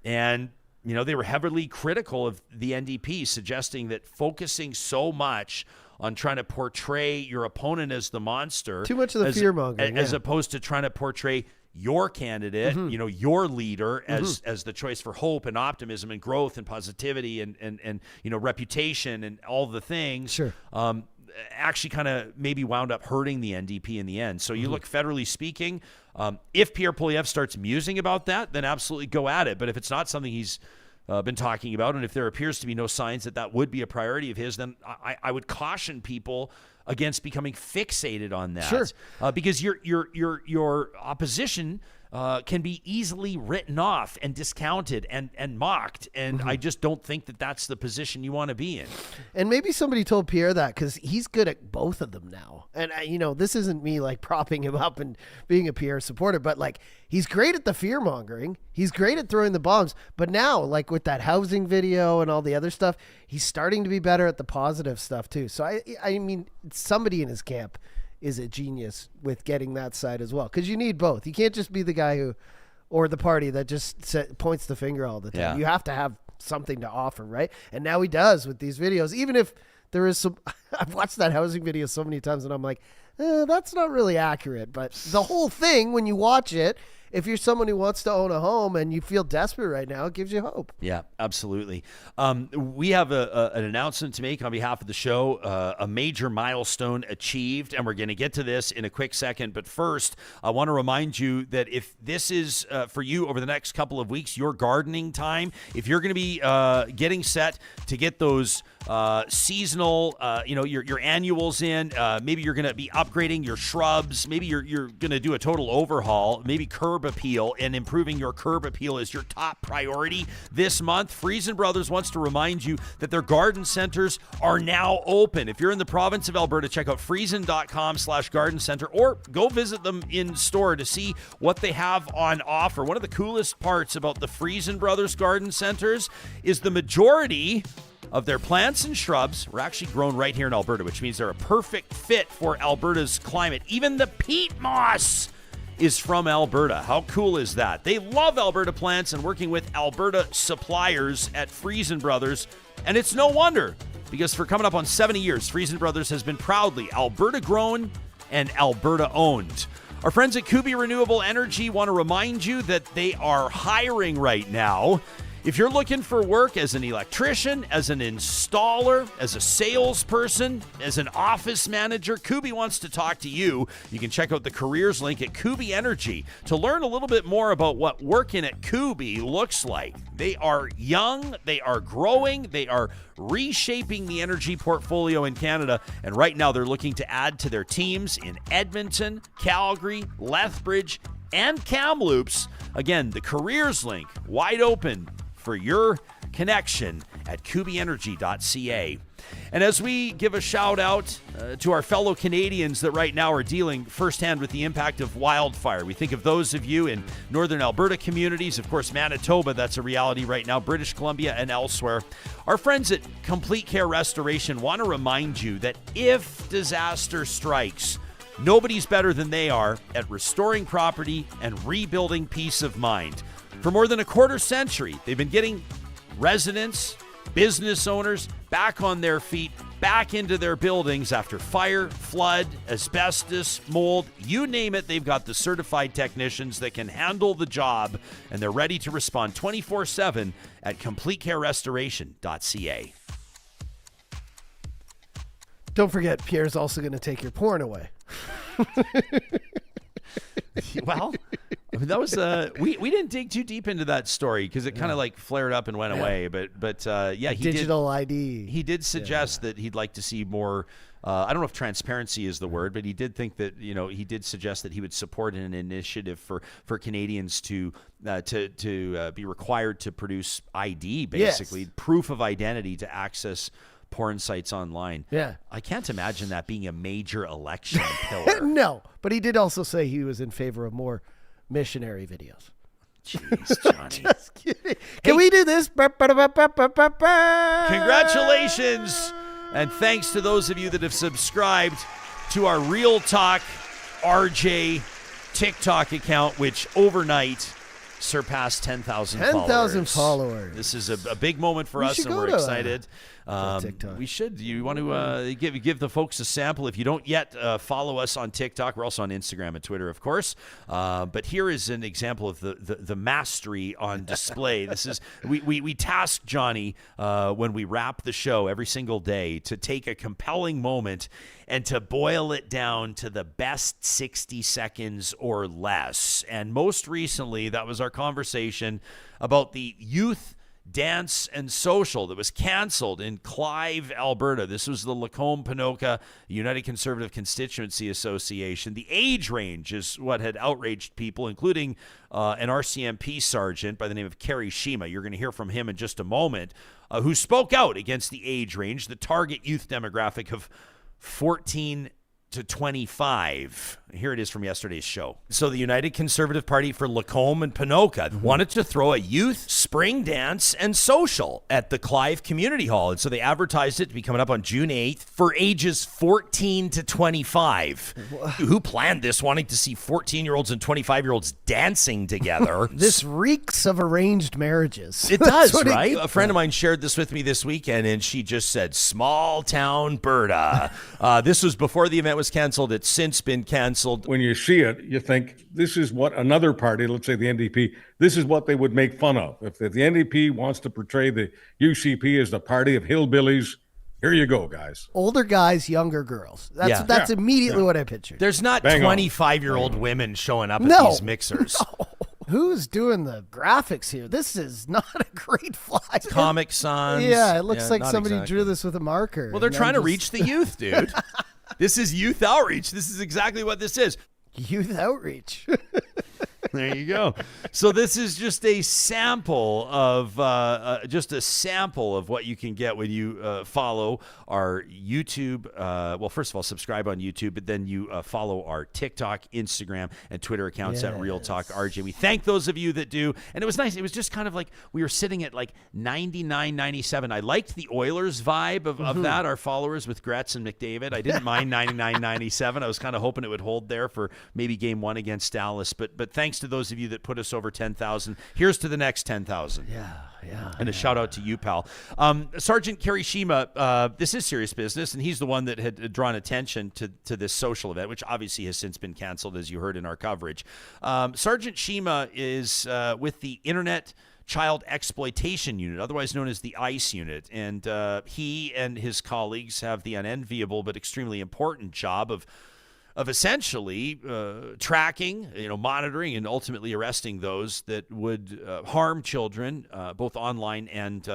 S3: and they were heavily critical of the NDP, suggesting that focusing so much on trying to portray your opponent as the monster,
S5: too much of the fear-mongering,
S3: as opposed to trying to portray your candidate, your leader as the choice for hope and optimism and growth and positivity and reputation and all the things.
S5: Sure.
S3: Actually kind of maybe wound up hurting the NDP in the end. So you look federally speaking, if Pierre Poilievre starts musing about that, then absolutely go at it. But if it's not something he's been talking about, and if there appears to be no signs that would be a priority of his, then I would caution people against becoming fixated on that.
S5: Sure.
S3: Because your opposition can be easily written off and discounted and mocked, and I just don't think that that's the position you want to be in.
S5: And maybe somebody told Pierre that because he's good at both of them now. And this isn't me like propping him up and being a Pierre supporter, but like he's great at the fear mongering. He's great at throwing the bombs. But now, like with that housing video and all the other stuff, he's starting to be better at the positive stuff too. So I mean, somebody in his camp is a genius with getting that side as well, because you need both. You can't just be the guy or the party that just points the finger all the time.
S3: Yeah.
S5: You have to have something to offer, right? And now he does with these videos, even if there is some. I've watched that housing video so many times and I'm like, that's not really accurate. But the whole thing, when you watch it, if you're someone who wants to own a home and you feel desperate right now, it gives you hope.
S3: Yeah, absolutely. We have an announcement to make on behalf of the show, a major milestone achieved, and we're going to get to this in a quick second. But first, I want to remind you that if this is for you over the next couple of weeks, your gardening time, if you're going to be getting set to get those seasonal, your annuals in, maybe you're going to be upgrading your shrubs, maybe you're going to do a total overhaul, maybe curb appeal, and improving your curb appeal is your top priority this month. Friesen Brothers wants to remind you that their garden centers are now open. If you're in the province of Alberta, check out friesen.com/garden center or go visit them in store to see what they have on offer. One of the coolest parts about the Friesen Brothers garden centers is the majority of their plants and shrubs were actually grown right here in Alberta, which means they're a perfect fit for Alberta's climate. Even the peat moss is from Alberta. How cool is that? They love Alberta plants and working with Alberta suppliers at Friesen Brothers. And it's no wonder, because for coming up on 70 years, Friesen Brothers has been proudly Alberta grown and Alberta owned. Our friends at Kubi Renewable Energy want to remind you that they are hiring right now. If you're looking for work as an electrician, as an installer, as a salesperson, as an office manager, Kubi wants to talk to you. You can check out the careers link at Kubi Energy to learn a little bit more about what working at Kubi looks like. They are young, they are growing, they are reshaping the energy portfolio in Canada, and right now they're looking to add to their teams in Edmonton, Calgary, Lethbridge, and Kamloops. Again, the careers link wide open for your connection at kubienergy.ca. And as we give a shout out to our fellow Canadians that right now are dealing firsthand with the impact of wildfire, we think of those of you in northern Alberta communities, of course, Manitoba, that's a reality right now, British Columbia and elsewhere. Our friends at Complete Care Restoration want to remind you that if disaster strikes, nobody's better than they are at restoring property and rebuilding peace of mind. For more than a quarter century, they've been getting residents, business owners back on their feet, back into their buildings after fire, flood, asbestos, mold, you name it. They've got the certified technicians that can handle the job, and they're ready to respond 24/7 at CompleteCareRestoration.ca.
S5: Don't forget, Pierre's also going to take your porn away.
S3: Well, I mean, that was we didn't dig too deep into that story because it kind of like flared up and went away. But yeah, he
S5: digital ID.
S3: He did suggest that he'd like to see more. I don't know if transparency is the word, but he did think that he did suggest that he would support an initiative for Canadians to be required to produce ID, basically proof of identity to access porn sites online.
S5: Yeah.
S3: I can't imagine that being a major election pillar.
S5: No, but he did also say he was in favor of more missionary videos.
S3: Jeez, Johnny.
S5: Just kidding. Can we do this?
S3: Congratulations. And thanks to those of you that have subscribed to our Real Talk RJ TikTok account, which overnight surpassed 10,000 followers.
S5: 10,000 followers.
S3: This is a big moment for us, and we're excited. We should. You want to give the folks a sample. If you don't yet follow us on TikTok, we're also on Instagram and Twitter, of course. But here is an example of the mastery on display. This is we task Johnny when we wrap the show every single day to take a compelling moment and to boil it down to the best 60 seconds or less. And most recently, that was our conversation about the youth dance and social that was canceled in Clive, Alberta. This was the Lacombe-Ponoka United Conservative Constituency Association. The age range is what had outraged people, including an RCMP sergeant by the name of Kerry Shima. You're going to hear from him in just a moment, who spoke out against the age range, the target youth demographic of 14 to 25. Here it is from yesterday's show. So the United Conservative Party for Lacombe and Ponoka wanted to throw a youth spring dance and social at the Clive Community Hall. And so they advertised it to be coming up on June 8th for ages 14 to 25. Who planned this, wanting to see 14-year-olds and 25-year-olds dancing together?
S5: This reeks of arranged marriages.
S3: It does, right? A friend of mine shared this with me this weekend, and she just said, small town Berta. This was before the event was canceled. It's since been canceled.
S7: When you see it, you think this is what another party, let's say the NDP, this is what they would make fun of. If the NDP wants to portray the UCP as the party of hillbillies, here you go, guys.
S5: Older guys, younger girls. That's immediately what I pictured.
S3: There's not 25-year-old women showing up at these mixers.
S5: No. Who's doing the graphics here? This is not a great flyer.
S3: Comic Sans.
S5: Yeah, it looks like somebody drew this with a marker.
S3: Well, they're trying to reach the youth, dude. This is youth outreach. This is exactly what this is.
S5: Youth outreach.
S3: There you go. So this is just a sample of what you can get when you follow our YouTube. Well, first of all, subscribe on YouTube, but then you follow our TikTok, Instagram, and Twitter accounts at RealTalkRJ. We thank those of you that do. And it was nice. It was just kind of like we were sitting at like 99, 97. I liked the Oilers vibe of that, our followers with Gretz and McDavid. I didn't mind 99, 97. I was kind of hoping it would hold there for maybe game one against Dallas. But thanks to those of you that put us over 10,000. Here's to the next 10,000. And a shout out to you, pal. Sergeant Kerry Shima, this is serious business, and he's the one that had drawn attention to this social event, which obviously has since been canceled, as you heard in our coverage. Sergeant Shima is with the Internet Child Exploitation Unit, otherwise known as the ICE unit, and he and his colleagues have the unenviable but extremely important job of essentially tracking, monitoring, and ultimately arresting those that would harm children, both online and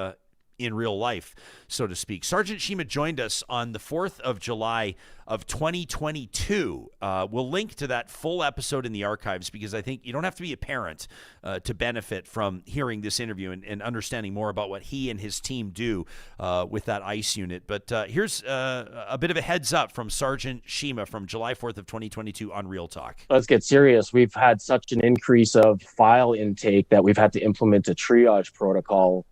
S3: in real life, so to speak. Sergeant Shima joined us on the 4th of July of 2022. We'll link to that full episode in the archives because I think you don't have to be a parent to benefit from hearing this interview and understanding more about what he and his team do with that ICE unit. But here's a bit of a heads up from Sergeant Shima from July 4th of 2022 on Real Talk.
S8: Let's get serious. We've had such an increase of file intake that we've had to implement a triage protocol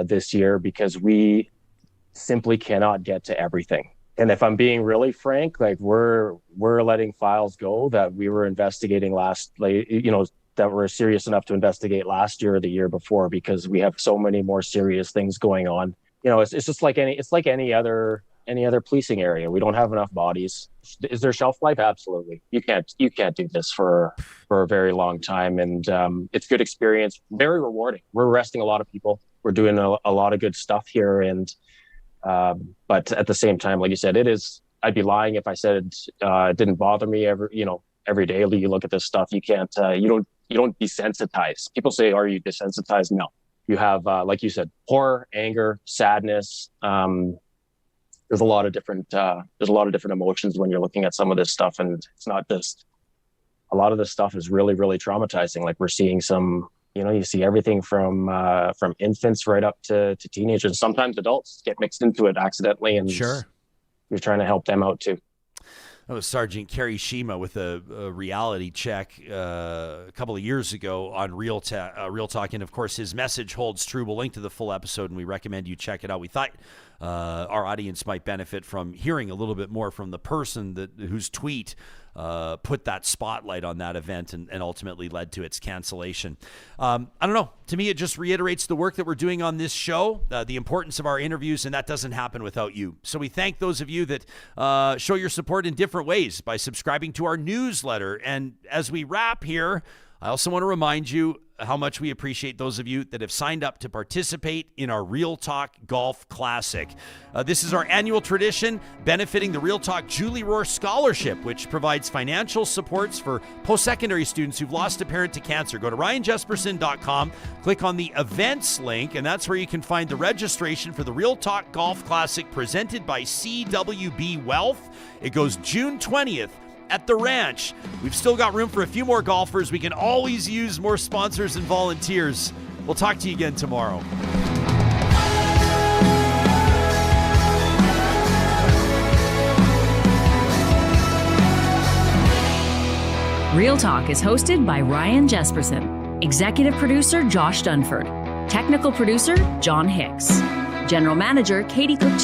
S8: this year because we simply cannot get to everything. And if I'm being really frank, like we're letting files go that we were investigating that were serious enough to investigate last year or the year before because we have so many more serious things going on. It's just like any other policing area. We don't have enough bodies. Is there shelf life? Absolutely. You can't do this for a very long time. And it's good experience, very rewarding. We're arresting a lot of people. We're doing a lot of good stuff here. And but at the same time, like you said, I'd be lying if I said it didn't bother me every day. You look at this stuff, you can't, you don't desensitize. People say, are you desensitized? No. You have, like you said, horror, anger, sadness. There's a lot of different emotions when you're looking at some of this stuff, and it's not just. A lot of this stuff is really, really traumatizing. Like we're seeing some, you see everything from infants right up to teenagers. Sometimes adults get mixed into it accidentally, and
S3: sure,
S8: you're trying to help them out too.
S3: That was Sergeant Kerry Shima with a reality check a couple of years ago on Real Talk. And, of course, his message holds true. We'll link to the full episode, and we recommend you check it out. We thought our audience might benefit from hearing a little bit more from the person whose tweet put that spotlight on that event and ultimately led to its cancellation. I don't know. To me, it just reiterates the work that we're doing on this show, the importance of our interviews, and that doesn't happen without you. So we thank those of you that show your support in different ways by subscribing to our newsletter. And as we wrap here, I also want to remind you how much we appreciate those of you that have signed up to participate in our Real Talk Golf Classic. This is our annual tradition benefiting the Real Talk Julie Rohr Scholarship, which provides financial supports for post-secondary students who've lost a parent to cancer. Go to ryanjesperson.com, click on the events link, and that's where you can find the registration for the Real Talk Golf Classic presented by CWB Wealth. It goes June 20th. At the Ranch. We've still got room for a few more golfers. We can always use more sponsors and volunteers. We'll talk to you again tomorrow.
S2: Real Talk is hosted by Ryan Jesperson, executive producer Josh Dunford, technical producer John Hicks, general manager Katie Cook.